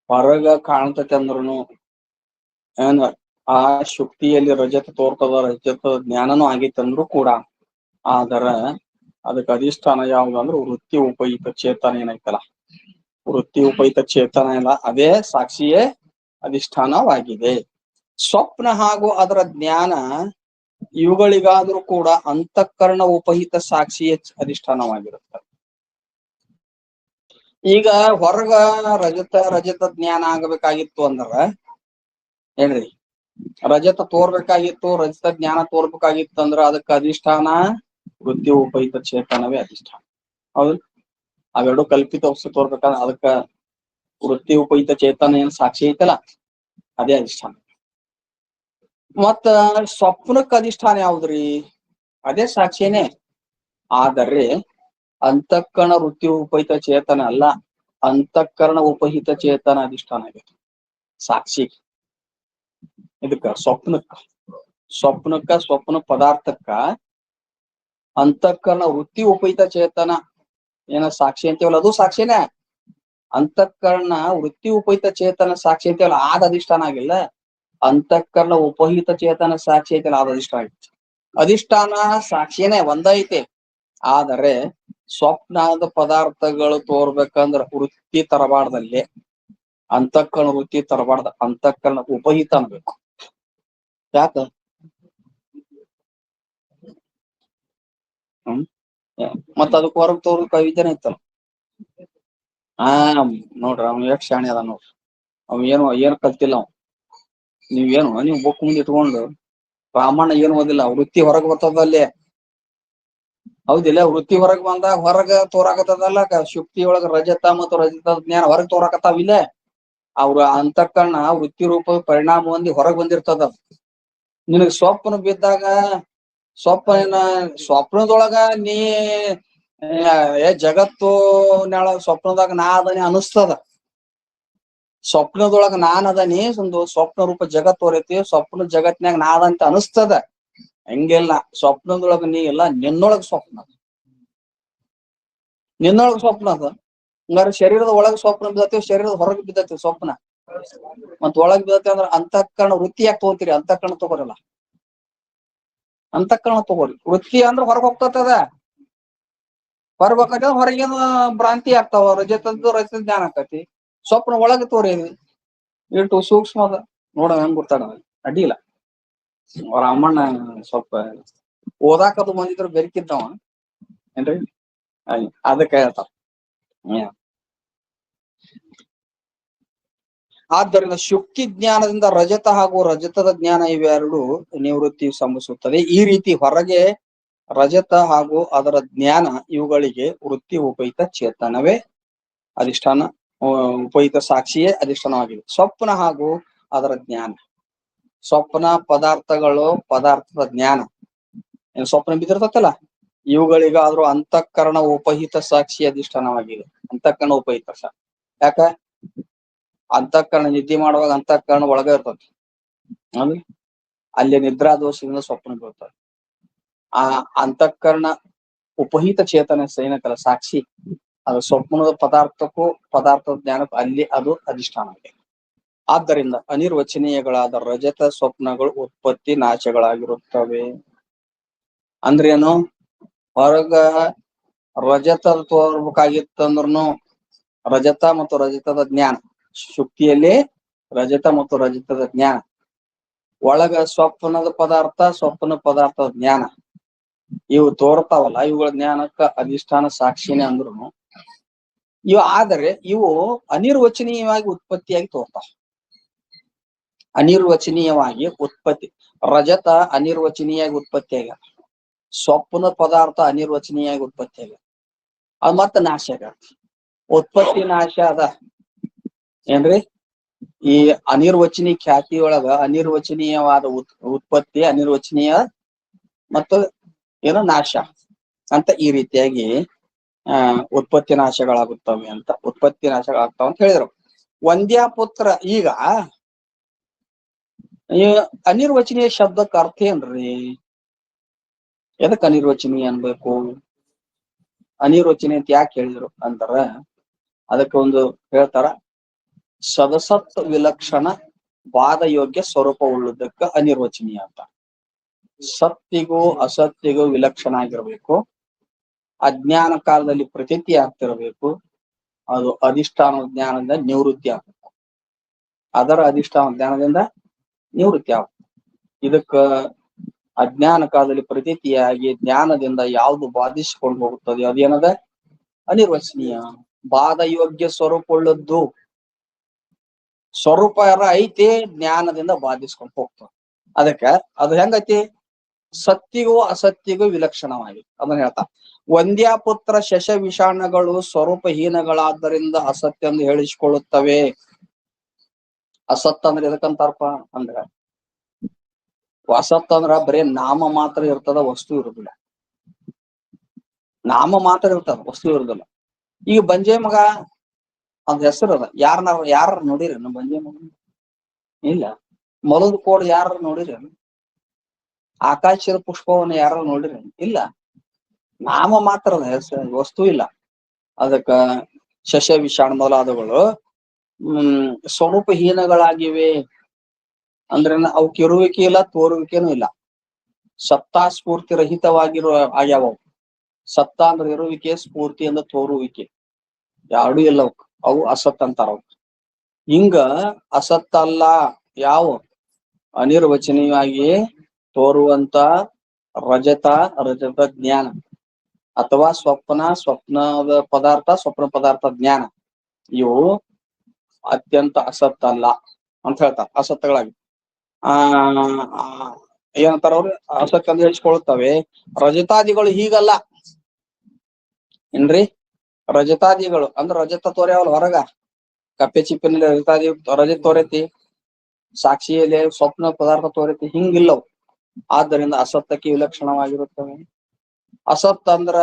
ಹೊರಗ ಕಾಣ್ತತೆ ಅಂದ್ರುನು ಏನ್ ಆ ಶುಕ್ತಿಯಲ್ಲಿ ರಜತ ತೋರ್ತದ, ರಜತ ಜ್ಞಾನನೂ ಆಗೈತಂದ್ರು ಕೂಡ ಆದರ ಅದಕ್ಕೆ ಅಧಿಷ್ಠಾನ ಯಾವ್ದು ಅಂದ್ರೆ ವೃತ್ತಿ ಉಪಹಿತ ಚೇತನ ಏನೈತಲ್ಲ, ವೃತ್ತಿ ಉಪಹಿತ ಚೇತನ ಇಲ್ಲ, ಅದೇ ಸಾಕ್ಷಿಯೇ ಅಧಿಷ್ಠಾನವಾಗಿದೆ. ಸ್ವಪ್ನ ಹಾಗೂ ಅದರ ಜ್ಞಾನ ಇವುಗಳಿಗಾದ್ರೂ ಕೂಡ ಅಂತಃಕರಣ ಉಪಹಿತ ಸಾಕ್ಷಿಯೇ ಅಧಿಷ್ಠಾನವಾಗಿರುತ್ತೆ. ಈಗ ಹೊರಗ ರಜತ ಜ್ಞಾನ ಆಗಬೇಕಾಗಿತ್ತು ಅಂದ್ರ ಏನ್ರಿ, ರಜತ ತೋರ್ಬೇಕಾಗಿತ್ತು, ರಜತ ಜ್ಞಾನ ತೋರ್ಬೇಕಾಗಿತ್ತು ಅಂದ್ರ ಅದಕ್ಕೆ ಅಧಿಷ್ಠಾನ ವೃತ್ತಿ ಉಪಹಿತ ಚೇತನವೇ ಅಧಿಷ್ಠಾನ. ಹೌದು, ಅವೆರಡು ಕಲ್ಪಿತ ವಸ್ತು ತೋರ್ಬೇಕಾದ್ರೆ ಅದಕ್ಕ ವೃತ್ತಿ ಉಪಹಿತ ಚೇತನ ಏನ್ ಸಾಕ್ಷಿ ಐತಲ್ಲ ಅದೇ ಅಧಿಷ್ಠಾನ. ಮತ್ತ ಸ್ವಪ್ನಕ್ಕೆ ಅಧಿಷ್ಠಾನ ಯಾವ್ದ್ರಿ? ಅದೇ ಸಾಕ್ಷಿನೇ. ಆದರೆ ಅಂತಃಕರಣ ವೃತ್ತಿ ಉಪಹಿತ ಚೇತನ ಅಲ್ಲ, ಅಂತಃಕರಣ ಉಪಹಿತ ಚೇತನ ಅಧಿಷ್ಠಾನ ಆಗೈತಿ ಸಾಕ್ಷಿ. ಇದಕ್ಕ ಸ್ವಪ್ನಕ್ಕ ಸ್ವಪ್ನ ಪದಾರ್ಥಕ್ಕ ಅಂತಃಕರಣ ವೃತ್ತಿ ಉಪಹಿತ ಚೇತನ ಏನ ಸಾಕ್ಷಿ ಅಂತೀವಲ್ಲ ಅದು ಸಾಕ್ಷಿನೇ. ಅಂತಃಕರಣ ವೃತ್ತಿ ಉಪಹಿತ ಚೇತನ ಸಾಕ್ಷಿ ಅಂತೀವಲ್ಲ ಆದ ಅಧಿಷ್ಠಾನ ಆಗಿಲ್ಲ. ಅಂತಃಕರಣ ಉಪಹಿತ ಚೇತನ ಸಾಕ್ಷಿ ಐತಲ್ಲ ಆದ ಅಧಿಷ್ಠಾನ ಐತಿ. ಅಧಿಷ್ಠಾನ ಸಾಕ್ಷಿನೇ ಒಂದೈತಿ. ಆದರೆ ಸ್ವಪ್ನದ ಪದಾರ್ಥಗಳು ತೋರ್ಬೇಕಂದ್ರ ವೃತ್ತಿ ತರಬಾರ್ದಲ್ಲಿ, ಅಂತಃಕರಣ ವೃತ್ತಿ ತರಬಾರ್ದ, ಅಂತಃಕರಣ ಉಪಹಿತ ಅನ್ಬೇಕು. ಯಾಕ? ಮತ್ತ ಅದಕ್ಕೆ ಹೊರಗ್ ತೋರ್ಕ ವಿದ್ಯೆನೇ ಐತಲ್ಲ. ನೋಡ್ರಿ ಅವ್ನು ಎಷ್ಟು ಶಾಣೆ ಅದ ನೋಡ್ರಿ. ಅವ್ ಏನು ಕಲ್ತಿಲ್ಲ ಅವ್. ನೀವು ಬುಕ್ ಮುಂದೆ ಇಟ್ಕೊಂಡು ರಾಮಣ್ಣ ಏನು ಓದಿಲ್ಲ, ವೃತ್ತಿ ಹೊರಗ್ ಬರ್ತದ ಅಲ್ಲಿ. ಹೌದಿಲ್ಲ? ವೃತ್ತಿ ಹೊರಗ್ ಬಂದಾಗ ಹೊರಗ ತೋರಾಕತ್ತದಲ್ಲ, ಶುಕ್ತಿ ಒಳಗ ರಜತ ಮತ್ತು ರಜತ ಜ್ಞಾನ ಹೊರಗ್ ತೋರಾಕತ್ತಾವಿಲ್ಲ. ಅವ್ರ ಅಂತಃಕರಣ ವೃತ್ತಿ ರೂಪ ಪರಿಣಾಮ ಹೊಂದಿ ಹೊರಗ್ ಬಂದಿರ್ತದ. ನಿನಗ್ ಸ್ವಪ್ನ ಬಿದ್ದಾಗ ಸ್ವಪ್ನದೊಳಗ ನೀ ಜಗತ್ತು ಸ್ವಪ್ನದಾಗ ನಾ ಅದನಿ ಅನಿಸ್ತದ. ಸ್ವಪ್ನದೊಳಗ ನಾನ್ ಅದನಿ, ಒಂದು ಸ್ವಪ್ನ ರೂಪ ಜಗತ್ ಹೊರೈತಿ, ಸ್ವಪ್ನ ಜಗತ್ನ್ಯಾಗ ನಾದಂತ ಅನಿಸ್ತದ. ಹಂಗೆಲ್ಲ ಸ್ವಪ್ನದೊಳಗ ನೀ ಎಲ್ಲ ನಿನ್ನೊಳಗ ಸ್ವಪ್ನ ಅದ. ಹಂಗಾರೆ ಶರೀರದ ಒಳಗ ಸ್ವಪ್ನ ಬಿದ್ದತಿ, ಶರೀರದ ಹೊರಗೆ ಬಿದ್ದತಿ ಸ್ವಪ್ನ. ಮತ್ ಒಳಗ್ ಬಿದ್ದತಿ ಅಂದ್ರ ಅಂತಃಕರಣ ವೃತ್ತಿ ಯಾಕೆ ತಗೋತೀರಿ? ಅಂತಃಕರಣ ತಗೋರಲ್ಲ, ಅಂತಃಕರಣ ತಗೋರಿ. ವೃತ್ತಿ ಅಂದ್ರ ಹೊರಗ್ ಹೋಗ್ತದ, ಹೊರಗ್ ಹೋಗ್ತದ, ಹೊರಗೇನು ಭ್ರಾಂತಿ ಆಗ್ತಾವ, ರಜತದ್ದು ರಜತ ಜ್ಞಾನ ಆಕತಿ. ಸ್ವಪ್ನ ಒಳಗ ತೋರೇವಿ ಇಟ್ಟು ಸೂಕ್ಷ್ಮ ಅದ. ನೋಡ ಹೆಂಗ್ ಗೊತ್ತಾಡ ಅಡ್ಡಿಲ್ಲ. ಅವ್ರ ಅಮ್ಮಣ್ಣ ಸ್ವಲ್ಪ ಓದಾಕದು ಬಂದಿದ್ರು ಬೆರ್ಕಿದ್ದವ ಏನ್ರಿ, ಅದಕ್ಕೆ ಹೇಳ್ತಾರ. ಆದ್ದರಿಂದ ಶುಕ್ತಿ ಜ್ಞಾನದಿಂದ ರಜತ ಹಾಗೂ ರಜತದ ಜ್ಞಾನ ಇವೆರಡು ನಿವೃತ್ತಿ ಸಂಭವಿಸುತ್ತದೆ. ಈ ರೀತಿ ಹೊರಗೆ ರಜತ ಹಾಗೂ ಅದರ ಜ್ಞಾನ ಇವುಗಳಿಗೆ ವೃತ್ತಿ ಉಪಹಿತ ಚೇತನವೇ ಅಧಿಷ್ಠಾನ, ಉಪಹಿತ ಸಾಕ್ಷಿಯೇ ಅಧಿಷ್ಠಾನವಾಗಿದೆ. ಸ್ವಪ್ನ ಹಾಗೂ ಅದರ ಜ್ಞಾನ, ಸ್ವಪ್ನ ಪದಾರ್ಥಗಳು, ಪದಾರ್ಥದ ಜ್ಞಾನ ಏನ್ ಸ್ವಪ್ನ ಬಿದ್ದಿರ್ತಲ್ಲ, ಇವುಗಳಿಗಾದ್ರೂ ಅಂತಃಕರಣ ಉಪಹಿತ ಸಾಕ್ಷಿ ಅಧಿಷ್ಠಾನವಾಗಿದೆ. ಅಂತಃಕರಣ ಉಪಹಿತ ಸಾಕ್ಷಿ. ಯಾಕ? ಅಂತಃಕರಣ ನಿದ್ದೆ ಮಾಡುವಾಗ ಅಂತಃಕರಣ ಒಳಗ ಇರ್ತದೆ, ಅಲ್ಲಿ ನಿದ್ರಾ ದೋಷದಿಂದ ಸ್ವಪ್ನ ಬೀಳ್ತದೆ. ಆ ಅಂತಃಕರಣ ಉಪಹಿತ ಚೇತನ ಏನಕ್ಕಲ್ಲ ಸಾಕ್ಷಿ, ಅದು ಸ್ವಪ್ನದ ಪದಾರ್ಥಕ್ಕೂ ಪದಾರ್ಥದ ಜ್ಞಾನಕ್ಕೂ ಅಲ್ಲಿ ಅದು ಅಧಿಷ್ಠಾನ ಆಗಿದೆ. ಆದ್ದರಿಂದ ಅನಿರ್ವಚನೀಯಗಳಾದ ರಜತ ಸ್ವಪ್ನಗಳು ಉತ್ಪತ್ತಿ ನಾಶಗಳಾಗಿರುತ್ತವೆ. ಅಂದ್ರೇನು? ಹೊರಗ ರಜತ ತೋರ್ಬೇಕಾಗಿತ್ತಂದ್ರೂ ರಜತ ಮತ್ತು ರಜತದ ಜ್ಞಾನ, ಶುಕ್ತಿಯಲ್ಲಿ ರಜತ ಮತ್ತು ರಜತದ ಜ್ಞಾನ, ಒಳಗ ಸ್ವಪ್ನದ ಪದಾರ್ಥದ ಜ್ಞಾನ, ಇವು ತೋರ್ತಾವಲ್ಲ, ಇವುಗಳ ಜ್ಞಾನಕ್ಕ ಅಧಿಷ್ಠಾನ ಸಾಕ್ಷಿನೇ ಅಂದ್ರು ಇವು ಅನಿರ್ವಚನೀಯವಾಗಿ ಉತ್ಪತ್ತಿಯಾಗಿ ತೋರ್ತಾವ. ಅನಿರ್ವಚನೀಯವಾಗಿ ಉತ್ಪತ್ತಿ, ರಜತ ಅನಿರ್ವಚನೀಯಾಗಿ ಉತ್ಪತ್ತಿ ಆಗ್ಯಾವ, ಸ್ವಪ್ನ ಪದಾರ್ಥ ಅನಿರ್ವಚನೀಯಾಗಿ ಉತ್ಪತ್ತಿ ಆಗ್ಯಾವ, ಅದು ಮತ್ತೆ ನಾಶ ಆಗ್ಯಾವ. ಉತ್ಪತ್ತಿ ನಾಶ ಅದ ಏನ್ರಿ? ಈ ಅನಿರ್ವಚನೀಯ ಖ್ಯಾತಿಯೊಳಗ ಅನಿರ್ವಚನೀಯವಾದ ಉತ್ಪತ್ತಿ, ಅನಿರ್ವಚನೀಯ ಮತ್ತು ಏನೋ ನಾಶ ಅಂತ ಈ ರೀತಿಯಾಗಿ ಉತ್ಪತ್ತಿ ನಾಶಗಳಾಗುತ್ತವೆ ಅಂತ, ಉತ್ಪತ್ತಿ ನಾಶಗಳಾಗ್ತಾವ ಅಂತ ಹೇಳಿದ್ರು. ವಂದ್ಯಾಪುತ್ರ, ಈಗ ಅನಿರ್ವಚನೀಯ ಶಬ್ದಕ್ಕ ಅರ್ಥ ಏನ್ರಿ? ಎದಕ್ ಅನಿರ್ವಚನೀಯ ಅನ್ಬೇಕು? ಅನಿರ್ವಚನೀಯ ಅಂತ ಯಾಕೆ ಹೇಳಿದ್ರು ಅಂತಾರ, ಅದಕ್ಕೆ ಒಂದು ಹೇಳ್ತಾರ, ಸದಸತ್ ವಿಲಕ್ಷಣ ವಾದಯೋಗ್ಯ ಸ್ವರೂಪ ಉಳ್ಳದಕ್ಕ ಅನಿರ್ವಚನೀಯ ಅಂತ. ಸತ್ತಿಗೂ ಅಸತ್ತಿಗೂ ವಿಲಕ್ಷಣ ಆಗಿರ್ಬೇಕು, ಅಜ್ಞಾನ ಕಾಲದಲ್ಲಿ ಪ್ರತೀತಿ ಆಗ್ತಿರ್ಬೇಕು, ಅದು ಅಧಿಷ್ಠಾನ ಜ್ಞಾನದಿಂದ ನಿವೃತ್ತಿ ಆಗ್ಬೇಕು. ಅದರ ಅಧಿಷ್ಠಾನ ಜ್ಞಾನದಿಂದ ನಿವೃತ್ತಿ ಆಗ. ಇದಕ್ಕ ಅಜ್ಞಾನ ಕಾಲದಲ್ಲಿ ಪ್ರತೀತಿಯಾಗಿ ಜ್ಞಾನದಿಂದ ಯಾವುದು ಬಾಧಿಸಿಕೊಂಡು ಹೋಗುತ್ತದೆ ಅದೇನದ ಅನಿರ್ವಚನೀಯ, ಬಾಧ ಯೋಗ್ಯ ಸ್ವರೂಪವುಳ್ಳದ್ದು. ಸ್ವರೂಪ ಐತಿ, ಜ್ಞಾನದಿಂದ ಬಾಧಿಸ್ಕೊಂಡು ಹೋಗ್ತದೆ. ಅದಕ್ಕ ಅದು ಹೆಂಗೈತಿ, ಸತ್ತಿಗೂ ಅಸತ್ತಿಗೂ ವಿಲಕ್ಷಣವಾಗಿ ಅದನ್ನ ಹೇಳ್ತಾ. ವಂದ್ಯಾಪುತ್ರ ಶಶ ವಿಷಾಣಗಳು ಸ್ವರೂಪಹೀನಗಳಾದ್ದರಿಂದ ಅಸತ್ಯ ಎಂದು ಹೇಳಿಸಿಕೊಳ್ಳುತ್ತವೆ. ಅಸತ್ ಅಂದ್ರೆ ಎದಕ್ಕಂತಾರಪ್ಪ ಅಂದ್ರ, ಅಸತ್ ಅಂದ್ರ ಬರೇ ನಾಮ ಮಾತ್ರ ಇರ್ತದ, ವಸ್ತು ಇರುದಿಲ್ಲ. ನಾಮ ಮಾತ್ರ ಇರ್ತದ, ವಸ್ತು ಇರುದಿಲ್ಲ. ಈಗ ಬಂಜೆ ಮಗ ಅದ್ ಹೆಸರು ಅದ, ಯಾರ ನೋಡಿರಿ ಬಂಜೆ ಮಗ? ಇಲ್ಲ. ಮೊಲದ ಕೋಡ್ ಯಾರು ನೋಡಿರಿ? ಆಕಾಶದ ಪುಷ್ಪವನ್ನ ಯಾರು ನೋಡಿರಿ? ಇಲ್ಲ. ನಾಮ ಮಾತ್ರ ಅದ, ಹೆಸರು, ವಸ್ತು ಇಲ್ಲ. ಅದಕ್ಕ ಶಶ ವಿಷಾಣ ಮೊದಲಾದಗಳು ಸ್ವರೂಪಹೀನಗಳಾಗಿವೆ. ಅಂದ್ರೆ ಅವಕ್ಕೆ ಇರುವಿಕೆ ಇಲ್ಲ, ತೋರುವಿಕೆನೂ ಇಲ್ಲ. ಸತ್ತಾ ಸ್ಫೂರ್ತಿ ರಹಿತವಾಗಿರುವ ಆಗ್ಯಾವ. ಸತ್ತ ಅಂದ್ರೆ ಇರುವಿಕೆ, ಸ್ಫೂರ್ತಿ ಅಂದ್ರೆ ತೋರುವಿಕೆ, ಯಾರು ಇಲ್ಲ ಅವಕ್. ಅವು ಅಸತ್ ಅಂತಾರ. ಅವ್ ಹಿಂಗ ಅಸತ್ ಅಲ್ಲ, ಯಾವ ಅನಿರ್ವಚನೀಯವಾಗಿ ತೋರುವಂತ ರಜತ ಜ್ಞಾನ, ಅಥವಾ ಸ್ವಪ್ನದ ಪದಾರ್ಥ, ಸ್ವಪ್ನ ಪದಾರ್ಥ ಜ್ಞಾನ, ಇವು ಅತ್ಯಂತ ಅಸತ್ ಅಲ್ಲ ಅಂತ ಹೇಳ್ತಾರೆ. ಅಸತ್ತುಗಳಾಗಿ ಏನಂತಾರ ಅವ್ರು, ಅಸತ್ ಅಂತ ಹೇಳಿಸ್ಕೊಳ್ತವೆ. ರಜತಾದಿಗಳು ಹೀಗಲ್ಲ ಏನ್ರಿ? ರಜತಾದಿಗಳು ಅಂದ್ರ ರಜತ ತೋರ್ಯಾವಲ್ಲ ಹೊರಗ, ಕಪ್ಪೆ ಚಿಪ್ಪಿನಲ್ಲಿ ರಜತ ತೋರೈತಿ, ಸಾಕ್ಷಿಯಲ್ಲಿ ಸ್ವಪ್ನ ಪದಾರ್ಥ ತೋರೈತಿ, ಹಿಂಗಿಲ್ಲವು. ಆದ್ದರಿಂದ ಅಸತ್ತಕ್ಕೆ ವಿಲಕ್ಷಣವಾಗಿರುತ್ತವೆ. ಅಸತ್ ಅಂದ್ರ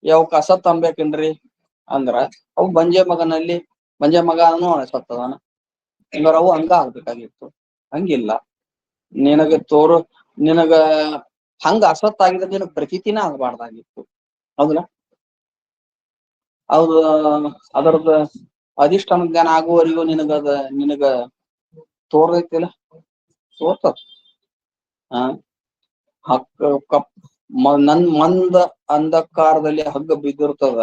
ಯಾವಕ್ ಅಸತ್ ಅನ್ಬೇಕೇನ್ರಿ ಅಂದ್ರ, ಅವು ಬಂಜೆ ಮಗನೂ ಅಸತ್ತದಾನ ಹಂಗಾರ ಅವು ಹಂಗ ಆಗ್ಬೇಕಾಗಿತ್ತು. ಹಂಗಿಲ್ಲ. ನಿನಗ ಹಂಗ ಅಸತ್ ಆಗಿದ್ರೆ ನಿನಗ್ ಪ್ರತೀತಿನ ಆಗ್ಬಾರ್ದಾಗಿತ್ತು. ಹೌದಲ್ಲ? ಹೌದು. ಅದರದ ಅಧಿಷ್ಠಾನ ಜ್ಞಾನ ಆಗುವವರೆಗೂ ನಿನಗ ತೋರ್ದೈತಿಲ್ಲ, ತೋರ್ತದ. ಮಂದ ಅಂಧಕಾರದಲ್ಲಿ ಹಗ್ಗ ಬಿದ್ದಿರ್ತದ,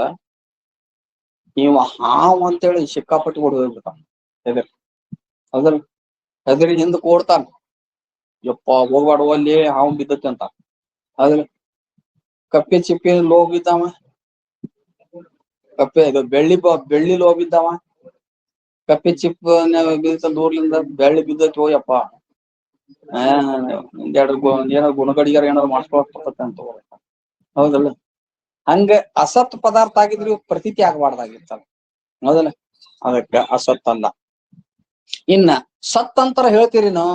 ಇವ ಹಾವ್ ಅಂತೇಳಿ ಸಿಕ್ಕಾಪಟ್ಟಿ ಹೊಡೆದು ಹೋಗ್ಬಿಡ್ತಾನ. ಅದ್ರ ಹೆದರಿ ಹಿಂದಕ್ ಓಡ್ತಾನ, ಯಪ್ಪ ಹೋಗ್ಬಾಡುವ ಅಲ್ಲಿ ಹಾವು ಬಿದ್ದತಿ ಅಂತ. ಅದ್ರ ಕಪ್ಪೆ ಚಿಪ್ಪೆ ಲೋ ಬಿದ್ದಾವ, ಬೆಳ್ಳಿ ಲೋ ಬಿದ್ದಾವ, ಕಪ್ಪೆ ಚಿಪ್ಪ ಬೀಳ್ತ ದೂರ್ಲಿಂದ ಬೆಳ್ಳಿ ಬಿದ್ದತಿ, ಹೋಯಪ್ಪ ಏನೋ ಗುಣಗಡಿಗಾರ ಏನಾದ್ರು ಮಾಡ್ಸ್ಕೊಳಕ್ ಅಂತ. ಹೌದಲ್ಲ? ಹಂಗ ಅಸತ್ ಪದಾರ್ಥ ಆಗಿದ್ರು ಪ್ರತೀತಿ ಆಗ್ಬಾರ್ದಾಗಿತ್ತ. ಹೌದಲ್ಲ? ಅದಕ್ಕ ಅಸತ್ ಅಲ್ಲ. ಇನ್ನ ಸತ್ ಅಂತರ ಹೇಳ್ತೀರಿನೋ,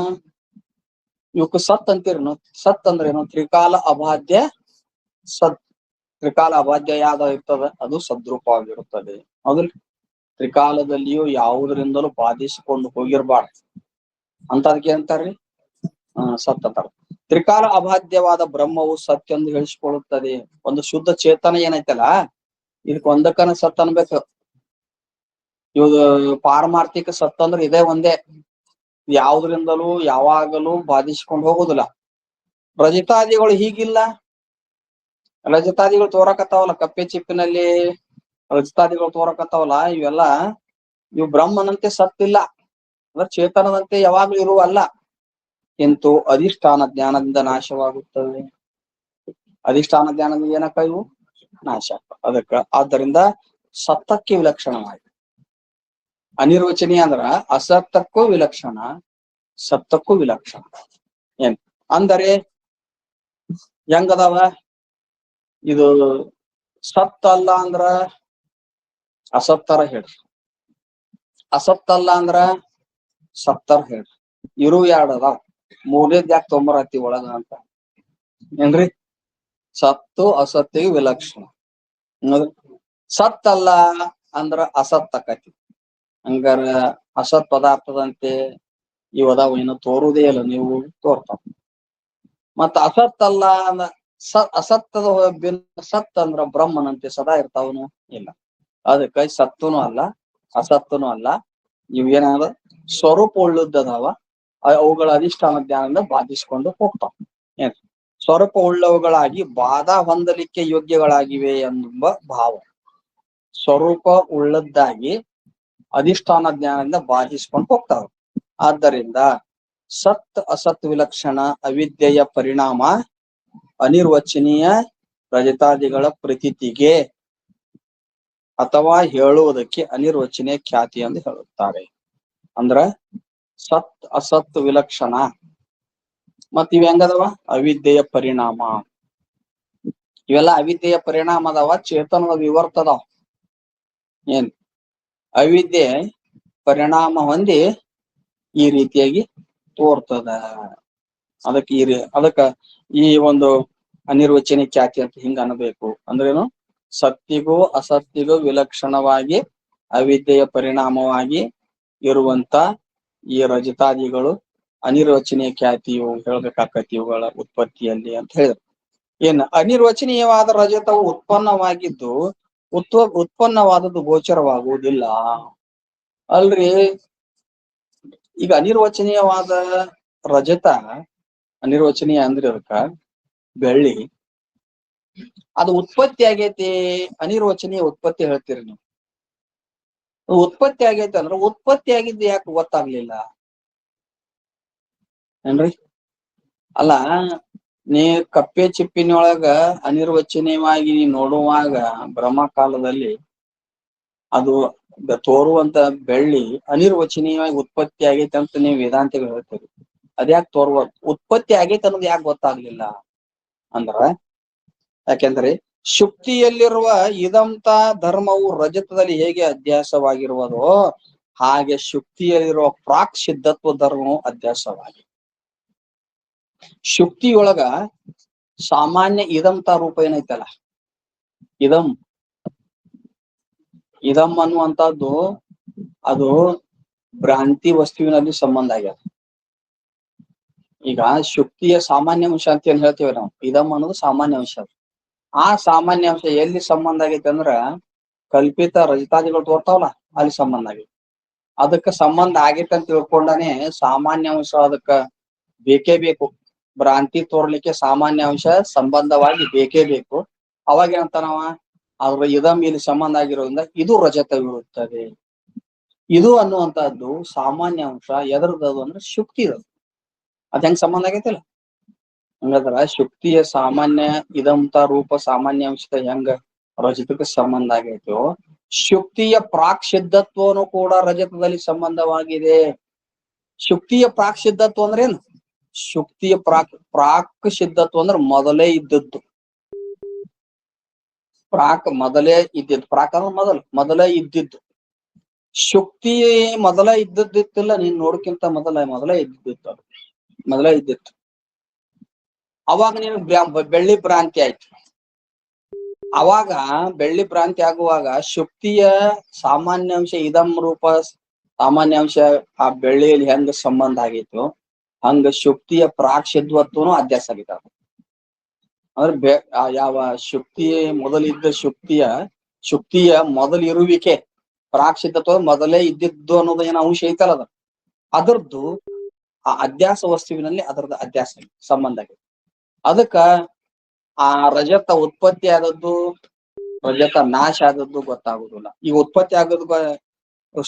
ಇವಕ್ ಸತ್ ಅಂತೀರಿನೋ. ಸತ್ ಅಂದ್ರೆ ಏನು? ತ್ರಿಕಾಲ ಅಬಾಧ್ಯ ಸತ್. ತ್ರಿಕಾಲ ಅಬಾಧ್ಯ ಯಾವ್ದು ಇರ್ತದ ಅದು ಸದ್ರೂಪವಾಗಿರುತ್ತದೆ. ಹೌದಲ್? ತ್ರಿಕಾಲದಲ್ಲಿಯೂ ಯಾವುದರಿಂದಲೂ ಬಾಧಿಸಿಕೊಂಡು ಹೋಗಿರ್ಬಾರ್ದು ಅಂತ ಅದಕ್ಕೆ ಅಂತಾರ್ರಿ ಸತ್ ಅಂತಾರ. ತ್ರಿಕಾಲ ಅಬಾಧ್ಯವಾದ ಬ್ರಹ್ಮವು ಸತ್ಯ ಎಂದು ಹೇಳಿಸಿಕೊಳ್ಳುತ್ತದೆ. ಒಂದು ಶುದ್ಧ ಚೇತನ ಏನೈತಲ್ಲ, ಇದಕ್ ಒಂದಕ್ಕನ ಸತ್ ಅನ್ಬೇಕು. ಇವಾಗ ಪಾರಮಾರ್ಥಿಕ ಸತ್ ಅಂದ್ರೆ ಇದೇ ಒಂದೇ, ಯಾವುದರಿಂದಲೂ ಯಾವಾಗಲೂ ಬಾಧಿಸಿಕೊಂಡು ಹೋಗುದಿಲ್ಲ. ರಜತಾದಿಗಳು ಹೀಗಿಲ್ಲ. ರಜತಾದಿಗಳು ತೋರಕತ್ತಾವಲ್ಲ, ಕಪ್ಪೆ ಚಿಪ್ಪಿನಲ್ಲಿ ರಜತಾದಿಗಳು ತೋರಕತ್ತಾವಲ್ಲ, ಇವು ಬ್ರಹ್ಮನಂತೆ ಸತ್ತಿಲ್ಲ, ಅಂದ್ರೆ ಚೇತನದಂತೆ ಯಾವಾಗ್ಲೂ ಇರುವಲ್ಲ. ಕಿಂತು ಅಧಿಷ್ಠಾನ ಜ್ಞಾನದಿಂದ ನಾಶವಾಗುತ್ತವೆ. ಅಧಿಷ್ಠಾನ ಜ್ಞಾನದಿಂದ ಏನಕ್ಕ ಇವು ನಾಶ. ಆದ್ದರಿಂದ ಸತ್ತಕ್ಕೆ ವಿಲಕ್ಷಣವಾಗಿದೆ. ಅನಿರ್ವಚನೀಯ ಅಂದ್ರ ಅಸತ್ತಕ್ಕೂ ವಿಲಕ್ಷಣ, ಸತ್ತಕ್ಕೂ ವಿಲಕ್ಷಣ. ಏನ್ ಅಂದರೆ ಹೆಂಗದಾವ? ಇದು ಸತ್ತಲ್ಲ ಅಂದ್ರ ಅಸತ್ತರ ಹೇಳ್ರಿ, ಅಸತ್ತಲ್ಲ ಅಂದ್ರ ಸತ್ತರ ಹೇಳ್ರಿ. ಇರು ಎರಡು ಅದಾವ, ಮೂರನೇದ್ ಯಾಕೆ ತೊಂಬರತ್ತಿ ಒಳಗ ಅಂತ ಏನ್ರಿ? ಸತ್ತು ಅಸತ್ತಿಗೆ ವಿಲಕ್ಷಣ. ಸತ್ತಲ್ಲ ಅಂದ್ರ ಅಸತ್ ಆಕತಿ. ಹಂಗಾರ ಅಸತ್ ಪದಾರ್ಥದಂತೆ ಇವದಾವ, ಏನು ತೋರುದೇ ಇಲ್ಲ, ನೀವು ತೋರ್ತಾವ. ಮತ್ತ ಅಸತ್ತಲ್ಲ ಅಂದ್ರ ಅಸತ್ತದ ಸತ್ ಅಂದ್ರ ಬ್ರಹ್ಮನಂತೆ ಸದಾ ಇರ್ತಾವನು ಇಲ್ಲ. ಅದಕ್ಕ ಸತ್ತುನು ಅಲ್ಲ, ಅಸತ್ತುನು ಅಲ್ಲ. ಇವೇನಾದ ಸ್ವರೂಪ ಉಳ್ಳದ್ದದಾವ, ಅವುಗಳ ಅಧಿಷ್ಠಾನ ಜ್ಞಾನದಿಂದ ಬಾಧಿಸಿಕೊಂಡು ಹೋಗ್ತಾವ. ಏನ್ ಸ್ವರೂಪ ಉಳ್ಳವುಗಳಾಗಿ ಬಾಧಾ ಹೊಂದಲಿಕ್ಕೆ ಯೋಗ್ಯಗಳಾಗಿವೆ ಎಂಬ ಭಾವ. ಸ್ವರೂಪ ಉಳ್ಳದ್ದಾಗಿ ಅಧಿಷ್ಠಾನ ಜ್ಞಾನದಿಂದ ಬಾಧಿಸ್ಕೊಂಡು ಹೋಗ್ತಾವ. ಆದ್ದರಿಂದ ಸತ್ ಅಸತ್ ವಿಲಕ್ಷಣ ಅವಿದ್ಯೆಯ ಪರಿಣಾಮ ಅನಿರ್ವಚನೀಯ ರಜತಾದಿಗಳ ಪ್ರತೀತಿಗೆ ಅಥವಾ ಹೇಳುವುದಕ್ಕೆ ಅನಿರ್ವಚನೀಯ ಖ್ಯಾತಿ ಎಂದು ಹೇಳುತ್ತಾರೆ. ಅಂದ್ರ ಸತ್ ಅಸತ್ ವಿಲಕ್ಷಣ ಮತ್ ಇವ್ ಹೆಂಗದವ ಅವಿದ್ಯೆಯ ಪರಿಣಾಮ. ಇವೆಲ್ಲ ಅವಿದ್ಯೆಯ ಪರಿಣಾಮ ಅದಾವ, ಚೇತನದ ವಿವರ್ತ ಅದಾವ. ಏನ್ ಅವಿದ್ಯೆ ಪರಿಣಾಮ ಹೊಂದಿ ಈ ರೀತಿಯಾಗಿ ತೋರ್ತದ. ಅದಕ್ಕ ಈ ಒಂದು ಅನಿರ್ವಚನೀಯ ಖ್ಯಾತಿ ಅಂತ ಹಿಂಗ ಅನ್ನಬೇಕು. ಅಂದ್ರೇನು, ಸತ್ತಿಗೂ ಅಸತ್ತಿಗೂ ವಿಲಕ್ಷಣವಾಗಿ ಅವಿದ್ಯೆಯ ಪರಿಣಾಮವಾಗಿ ಇರುವಂತ ಈ ರಜತಾದಿಗಳು ಅನಿರ್ವಚನೀಯ ಖ್ಯಾತಿಯು ಹೇಳ್ಬೇಕಾಕತಿ ಇವುಗಳ ಉತ್ಪತ್ತಿಯಲ್ಲಿ ಅಂತ ಹೇಳಿದ್ರು. ಏನ್ ಅನಿರ್ವಚನೀಯವಾದ ರಜತವು ಉತ್ಪನ್ನವಾಗಿದ್ದು ಉತ್ಪನ್ನವಾದದ್ದು ಗೋಚರವಾಗುವುದಿಲ್ಲ. ಅಲ್ರಿ, ಈಗ ಅನಿರ್ವಚನೀಯವಾದ ರಜತ, ಅನಿರ್ವಚನೀಯ ಅಂದ್ರೆ ಅದಕ್ಕ ಬೆಳ್ಳಿ, ಅದು ಉತ್ಪತ್ತಿ ಆಗೈತಿ. ಅನಿರ್ವಚನೀಯ ಉತ್ಪತ್ತಿ ಹೇಳ್ತೀರಿ ನೀವು. ಉತ್ಪತ್ತಿ ಆಗೈತಿ ಅಂದ್ರೆ ಉತ್ಪತ್ತಿ ಆಗಿದ್ದು ಯಾಕೆ ಗೊತ್ತಾಗ್ಲಿಲ್ಲ ಏನ್ರಿ? ಅಲ್ಲ, ನೀ ಕಪ್ಪೆ ಚಿಪ್ಪಿನೊಳಗ ಅನಿರ್ವಚನೀಯವಾಗಿ ನೀ ನೋಡುವಾಗ ಬ್ರಹ್ಮಕಾಲದಲ್ಲಿ ಅದು ತೋರುವಂತ ಬೆಳ್ಳಿ ಅನಿರ್ವಚನೀಯವಾಗಿ ಉತ್ಪತ್ತಿ ಆಗೈತೆ ಅಂತ ನೀವು ವೇದಾಂತಿಗಳು ಹೇಳ್ತೀರಿ. ಅದ್ಯಾಕೆ ತೋರುವ ಉತ್ಪತ್ತಿ ಆಗೈತೆ ಅನ್ನೋದು ಯಾಕೆ ಗೊತ್ತಾಗ್ಲಿಲ್ಲ ಅಂದ್ರ, ಯಾಕೆಂದ್ರೆ ಶುಕ್ತಿಯಲ್ಲಿರುವ ಇದಂತ ಧರ್ಮವು ರಜತದಲ್ಲಿ ಹೇಗೆ ಅಧ್ಯಾಸವಾಗಿರುವುದೋ ಹಾಗೆ ಶುಕ್ತಿಯಲ್ಲಿರುವ ಪ್ರಾಕ್ ಸಿದ್ಧತ್ವ ಧರ್ಮವು ಅಧ್ಯಾಸವಾಗಿ. ಶುಕ್ತಿಯೊಳಗ ಸಾಮಾನ್ಯ ಇದಂತ ರೂಪ ಏನೈತಲ್ಲ, ಇದಂ ಅನ್ನುವಂಥದ್ದು ಅದು ಭ್ರಾಂತಿ ವಸ್ತುವಿನಲ್ಲಿ ಸಂಬಂಧ ಆಗ್ಯದ. ಈಗ ಶುಕ್ತಿಯ ಸಾಮಾನ್ಯ ಅಂಶ ಅಂತ ಏನ್ ಹೇಳ್ತೇವೆ ನಾವು, ಇದಂ ಅನ್ನೋದು ಸಾಮಾನ್ಯ ಅಂಶ. ಆ ಸಾಮಾನ್ಯ ಅಂಶ ಎಲ್ಲಿ ಸಂಬಂಧ ಆಗೈತೆ ಅಂದ್ರ ಕಲ್ಪಿತ ರಜತಾದಿಗಳು ತೋರ್ತಾವಲ್ಲ ಅಲ್ಲಿ ಸಂಬಂಧ ಆಗೈತೆ. ಅದಕ್ಕ ಸಂಬಂಧ ಆಗೈತೆ ಅಂತ ತಿಳ್ಕೊಂಡಾನೆ ಸಾಮಾನ್ಯ ಅಂಶ ಅದಕ್ಕ ಬೇಕೇ ಬೇಕು. ಭ್ರಾಂತಿ ತೋರ್ಲಿಕ್ಕೆ ಸಾಮಾನ್ಯ ಅಂಶ ಸಂಬಂಧವಾಗಿ ಬೇಕೇ ಬೇಕು. ಅವಾಗ ಏನಂತಾನವ, ಅದ್ರ ಇದಂ ಇಲ್ಲಿ ಸಂಬಂಧ ಆಗಿರೋದ್ರಿಂದ ಇದು ರಜತವಿರುತ್ತದೆ. ಇದು ಅನ್ನುವಂತಹದ್ದು ಸಾಮಾನ್ಯ ಅಂಶ ಎದರದದು ಅಂದ್ರೆ ಶುಕ್ತಿ ಇರೋದು. ಅದ್ ಹೆಂಗ್ ಸಂಬಂಧ ಆಗೈತಿಲ್ಲ. ಹಂಗಂದ್ರ ಶುಕ್ತಿಯ ಸಾಮಾನ್ಯ ಇದಂತ ರೂಪ ಸಾಮಾನ್ಯ ಅಂಶದ ಹೆಂಗ ರಜತಕ್ಕೆ ಸಂಬಂಧ ಆಗೈತೋ, ಶುಕ್ತಿಯ ಪ್ರಾಕ್ ಸಿದ್ಧತ್ವನು ಕೂಡ ರಜತದಲ್ಲಿ ಸಂಬಂಧವಾಗಿದೆ. ಶುಕ್ತಿಯ ಪ್ರಾಕ್ ಸಿದ್ಧತ್ವ ಅಂದ್ರೆ ಏನು? ಶುಕ್ತಿಯ ಪ್ರಾಕ್ ಸಿದ್ಧತ್ವ ಅಂದ್ರೆ ಮೊದಲೇ ಇದ್ದದ್ದು. ಪ್ರಾಕ್ ಮೊದಲೇ ಇದ್ದಿದ್ದು. ಪ್ರಾಕ್ ಅಂದ್ರೆ ಮೊದಲೇ ಇದ್ದಿದ್ದು. ಶುಕ್ತಿ ಮೊದಲೇ ಇದ್ದದ್ದಿತ್ತಿಲ್ಲ, ನೀನ್ ನೋಡ್ಕಿಂತ ಮೊದಲೇ ಇದ್ದಿತ್ತು. ಅವಾಗ ನೀನು ಬೆಳ್ಳಿ ಭ್ರಾಂತಿ ಆಯ್ತು. ಅವಾಗ ಬೆಳ್ಳಿ ಭ್ರಾಂತಿ ಆಗುವಾಗ ಶುಕ್ತಿಯ ಸಾಮಾನ್ಯಾಂಶ ಇದಂ ರೂಪ ಸಾಮಾನ್ಯಾಂಶ ಆ ಬೆಳ್ಳಿಯಲ್ಲಿ ಹೆಂಗ ಸಂಬಂಧ ಆಗಿತ್ತು ಹಂಗ ಶುಕ್ತಿಯ ಪ್ರಾಕ್ ಸಿದ್ಧತ್ವನು ಅಧ್ಯಾಸ ಆಗಿತ್ತು. ಅಂದ್ರೆ ಯಾವ ಶುಕ್ತಿ ಮೊದಲಿದ್ದ ಶುಕ್ತಿಯ ಮೊದಲಿರುವಿಕೆ ಪ್ರಾಕ್ ಸಿದ್ಧತ್ವ ಮೊದಲೇ ಇದ್ದಿದ್ದು ಅನ್ನೋದು ಏನೋ ಅಂಶ ಐತಲ್ಲ, ಅದರದ್ದು ಆ ಅಧ್ಯಾಸ ವಸ್ತುವಿನಲ್ಲಿ ಅದರದ್ದು ಅಧ್ಯಾಸ ಸಂಬಂಧ ಆಗಿದೆ. ಅದಕ್ಕ ಆ ರಜತ ಉತ್ಪತ್ತಿ ಆದದ್ದು ರಜತ ನಾಶ ಆದದ್ದು ಗೊತ್ತಾಗುದಿಲ್ಲ. ಈ ಉತ್ಪತ್ತಿ ಆಗೋದು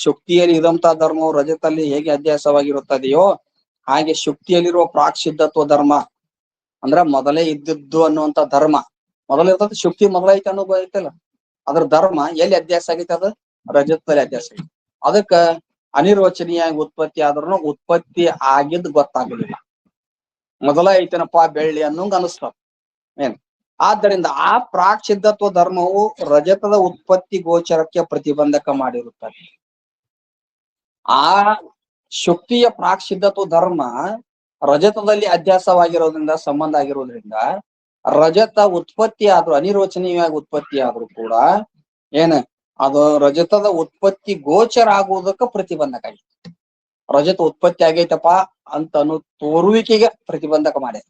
ಶುಕ್ತಿಯಲ್ಲಿ ಇದಂತ ಧರ್ಮವು ರಜತಲ್ಲಿ ಹೇಗೆ ಅಧ್ಯಾಸವಾಗಿರುತ್ತದೆಯೋ ಹಾಗೆ ಶುಕ್ತಿಯಲ್ಲಿರುವ ಪ್ರಾಕ್ ಸಿದ್ಧತ್ವ ಧರ್ಮ ಅಂದ್ರ ಮೊದಲೇ ಇದ್ದಿದ್ದು ಅನ್ನುವಂತ ಧರ್ಮ ಮೊದಲೇ ಇರ್ತದೆ. ಶುಕ್ತಿ ಮೊದಲೈತೆ ಅನ್ನೋದು ಐತಲ್ಲ, ಅದ್ರ ಧರ್ಮ ಎಲ್ಲಿ ಅಧ್ಯಾಸ ಆಗೈತೆ? ಅದು ರಜತದಲ್ಲಿ ಅಧ್ಯಾಸ ಆಗೈತೆ. ಅದಕ್ಕ ಅನಿರ್ವಚನೀಯಾಗಿ ಉತ್ಪತ್ತಿ ಆದ್ರೂ ಉತ್ಪತ್ತಿ ಆಗಿದ್ದು ಗೊತ್ತಾಗಲಿಲ್ಲ. ಮೊದಲ ಐತನಪ್ಪ ಬೆಳ್ಳಿ ಅನ್ನೋಂಗ ಅನಿಸ್ತದ ಏನ್. ಆದ್ದರಿಂದ ಆ ಪ್ರಾಕ್ ಸಿದ್ಧತ್ವ ಧರ್ಮವು ರಜತದ ಉತ್ಪತ್ತಿ ಗೋಚರಕ್ಕೆ ಪ್ರತಿಬಂಧಕ ಮಾಡಿರುತ್ತದೆ. ಆ ಶುಕ್ತಿಯ ಪ್ರಾಕ್ ಸಿದ್ಧತ್ವ ಧರ್ಮ ರಜತದಲ್ಲಿ ಅಧ್ಯಾಸವಾಗಿರೋದ್ರಿಂದ ಸಂಬಂಧ ಆಗಿರೋದ್ರಿಂದ ರಜತ ಉತ್ಪತ್ತಿ ಆದ್ರೂ ಅನಿರ್ವಚನೀಯವಾಗಿ ಉತ್ಪತ್ತಿ ಆದ್ರೂ ಕೂಡ ಏನ್ ಅದು ರಜತದ ಉತ್ಪತ್ತಿ ಗೋಚರ ಆಗುವುದಕ್ಕ ಪ್ರತಿಬಂಧಕ ಆಗೈತೆ. ರಜತ ಉತ್ಪತ್ತಿ ಆಗೈತಪ್ಪ ಅಂತ ಅನ್ನೋ ತೋರುವಿಕೆಗೆ ಪ್ರತಿಬಂಧಕ ಮಾಡಿ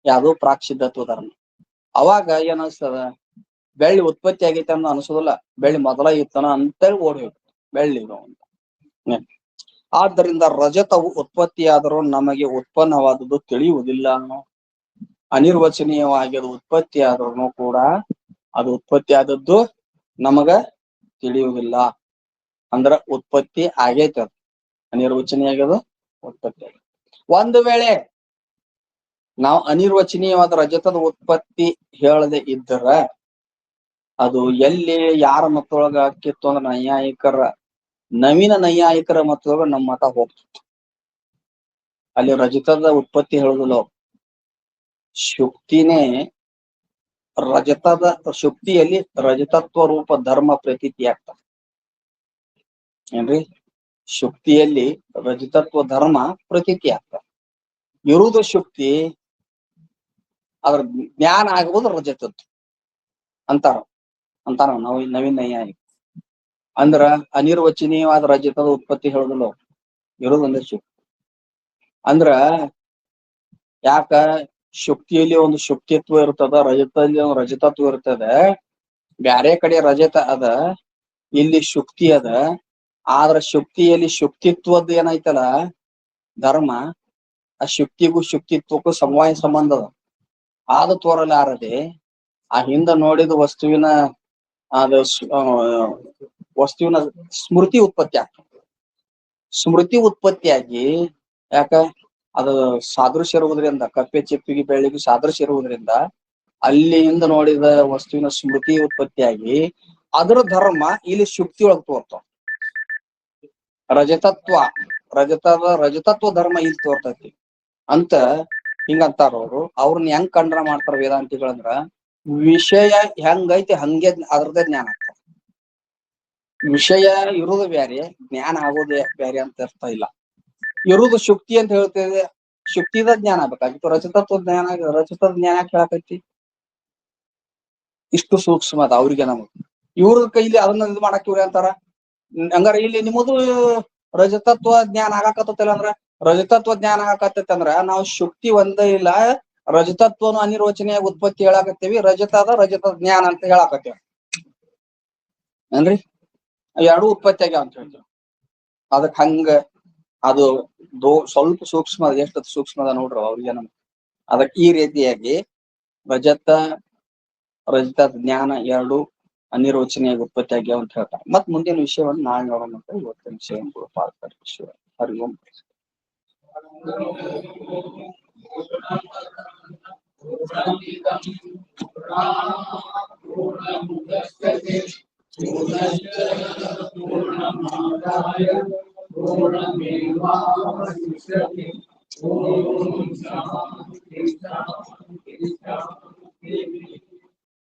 ಯಾವುದು ಪ್ರಾಕ್ ಸಿದ್ಧತ್ವ ಧರ್ಮ. ಅವಾಗ ಏನ್ ಅನ್ಸ್ತದ, ಬೆಳ್ಳಿ ಉತ್ಪತ್ತಿ ಆಗೈತೆ ಅನ್ನೋ ಅನ್ಸೋದಿಲ್ಲ, ಬೆಳ್ಳಿ ಮೊದಲ ಇತ್ತನ ಅಂತೇಳಿ ಓಡಿ ಹೋಗ್ತದೆ ಬೆಳ್ಳಿ ಅಂತ. ಆದ್ದರಿಂದ ರಜತವು ಉತ್ಪತ್ತಿಯಾದರೂ ನಮಗೆ ಉತ್ಪನ್ನವಾದದ್ದು ತಿಳಿಯುವುದಿಲ್ಲ. ಅನಿರ್ವಚನೀಯವಾಗಿ ಅದು ಉತ್ಪತ್ತಿ ಆದ್ರೂ ಕೂಡ ಅದು ಉತ್ಪತ್ತಿ ಆದದ್ದು ನಮಗ ತಿಳಿಯುವುದಿಲ್ಲ. ಅಂದ್ರ ಉತ್ಪತ್ತಿ ಆಗೈತೆ, ಅದು ಅನಿರ್ವಚನೀಯ ಆಗ್ಯದ ಉತ್ಪತ್ತಿ ಆಗೈತೆ. ಒಂದು ವೇಳೆ ನಾವು ಅನಿರ್ವಚನೀಯವಾದ ರಜತದ ಉತ್ಪತ್ತಿ ಹೇಳದೆ ಇದ್ದರ ಅದು ಎಲ್ಲಿ ಯಾರ ಮತ್ತೊಳಗ ಆಕಿತ್ತು ಅಂದ್ರ ನೈಯಾಯಿಕರ ನವೀನ ನೈಯಾಯಿಕರ ಮತ್ತೊಳಗ ನಮ್ಮ ಮತ ಹೋಗ್ತಿತ್ತು. ಅಲ್ಲಿ ರಜತದ ಉತ್ಪತ್ತಿ ಹೇಳುದಿಲ್ಲ. ಶುಕ್ತಿನೇ ರಜತದ ಶುಕ್ತಿಯಲ್ಲಿ ರಜತತ್ವ ರೂಪ ಧರ್ಮ ಪ್ರತೀತಿ ಆಗ್ತದೆ. ಏನ್ರಿ? ಶುಕ್ತಿಯಲ್ಲಿ ರಜತತ್ವ ಧರ್ಮ ಪ್ರತೀತಿ ಆಗ್ತದೆ. ಇರುವುದು ಶುಕ್ತಿ, ಅದ್ರ ಜ್ಞಾನ ಆಗುವುದು ರಜತತ್ವ ಅಂತಾರ ನಾವು ನವೀನ ನೈಯಾಯಿಕ. ಅಂದ್ರ ಅನಿರ್ವಚನೀಯವಾದ ರಜತದ ಉತ್ಪತ್ತಿ ಹೇಳುದಿಲ್ಲ. ಇರುವುದಂದ್ರೆ ಶುಕ್ತಿ ಅಂದ್ರ ಯಾಕ ಶುಕ್ತಿಯಲ್ಲಿ ಒಂದು ಶುಕ್ತಿತ್ವ ಇರ್ತದ, ರಜತದಲ್ಲಿ ಒಂದು ರಜತತ್ವ ಇರ್ತದೆ. ಬ್ಯಾರೆ ಕಡೆ ರಜತ ಅದ, ಇಲ್ಲಿ ಶುಕ್ತಿ ಅದ. ಆದ್ರ ಶುಕ್ತಿಯಲ್ಲಿ ಶುಕ್ತಿತ್ವದ ಏನೈತಲ್ಲ ಧರ್ಮ, ಆ ಶುಕ್ತಿಗೂ ಶುಕ್ತಿತ್ವಕ್ಕೂ ಸಮವಾಯ ಸಂಬಂಧ ಅದ. ಆದ ತೋರಲಾರದೆ ಆ ಹಿಂದ ನೋಡಿದ ವಸ್ತುವಿನ ವಸ್ತುವಿನ ಸ್ಮೃತಿ ಉತ್ಪತ್ತಿ ಆಗ್ತದೆ. ಸ್ಮೃತಿ ಉತ್ಪತ್ತಿಯಾಗಿ ಯಾಕ ಅದು ಸಾದೃಶ್ಯ ಇರುವುದರಿಂದ, ಕಪ್ಪೆ ಚಿಪ್ಪಿಗೆ ಬೆಳ್ಳಿಗೆ ಸಾದೃಶ್ಯ ಇರುವುದರಿಂದ ಅಲ್ಲಿಂದ ನೋಡಿದ ವಸ್ತುವಿನ ಸ್ಮೃತಿ ಉತ್ಪತ್ತಿಯಾಗಿ ಅದರ ಧರ್ಮ ಇಲ್ಲಿ ಶುಕ್ತಿ ಒಳಗ್ ತೋರ್ತಾವ. ರಜತತ್ವ ಧರ್ಮ ಇಲ್ಲಿ ತೋರ್ತೈತಿ ಅಂತ ಹಿಂಗಂತಾರ ಅವ್ರು. ಅವ್ರನ್ನ ಹೆಂಗ್ ಖಂಡನ ಮಾಡ್ತಾರ ವೇದಾಂತಿಗಳಂದ್ರ, ವಿಷಯ ಹೆಂಗೈತಿ ಹಂಗೆ ಅದ್ರದ್ದೇ ಜ್ಞಾನ ಆಗ್ತದೆ. ವಿಷಯ ಇರುವುದು ಬ್ಯಾರೆ, ಜ್ಞಾನ ಆಗೋದೇ ಬ್ಯಾರೆ ಅಂತ ಅರ್ಥ ಇಲ್ಲ. ಇರುವುದು ಶುಕ್ತಿ ಅಂತ ಹೇಳ್ತೇವೆ, ಶುಕ್ತಿದ ಜ್ಞಾನ ಆಗ್ಬೇಕಾಗಿತ್ತು. ರಜತತ್ವ ಜ್ಞಾನ ಕೇಳಾಕೈತಿ. ಇಷ್ಟು ಸೂಕ್ಷ್ಮ ಅದ ಅವ್ರಿಗೆ. ನಮಗ್ ಇವ್ರ ಕೈಲಿ ಅದನ್ನ ಇದು ಮಾಡಕ್ ಇವ್ರ ಅಂತಾರ. ಹಂಗಾರ ಇಲ್ಲಿ ನಿಮ್ಮದು ರಜತತ್ವ ಜ್ಞಾನ ಆಗಾಕತ್ತಲ್ಲ ಅಂದ್ರ, ರಜತತ್ವ ಜ್ಞಾನ ಆಗಾಕತ್ತೈತಿ ಅಂದ್ರ ನಾವು ಶುಕ್ತಿ ಒಂದೇ ಇಲ್ಲ, ರಜತತ್ವನು ಅನಿರ್ವಚನೀಯ ಉತ್ಪತ್ತಿ ಹೇಳಾಕತ್ತೇವಿ, ರಜತದ ಜ್ಞಾನ ಅಂತ ಹೇಳಾಕತ್ತೇವಿ ಏನ್ರಿ? ಎರಡೂ ಉತ್ಪತ್ತಿ ಆಗ್ಯಾವ ಅಂತ ಹೇಳ್ತೇವೆ. ಅದಕ್ ಹಂಗ ಅದು ಸ್ವಲ್ಪ ಸೂಕ್ಷ್ಮ, ಎಷ್ಟು ಸೂಕ್ಷ್ಮದ ನೋಡ್ರಿ ಅವ್ರಿಗೆ. ನಮ್ಗೆ ಅದಕ್ಕೆ ಈ ರೀತಿಯಾಗಿ ರಜತ ಜ್ಞಾನ ಎರಡು ಅನಿರ್ವಚನೀಯ ಉತ್ಪತ್ತಿ ಆಗ್ಯಾವ ಅಂತ ಹೇಳ್ತಾರೆ. ಮತ್ ಮುಂದಿನ ವಿಷಯವನ್ನು ನಾಳೆ ನೋಡೋಣ ಅಂತ ಇವತ್ತಿನ ವಿಷಯ ಪಾಲ್ತಾರೆ. ಹರಿ ಓಂ.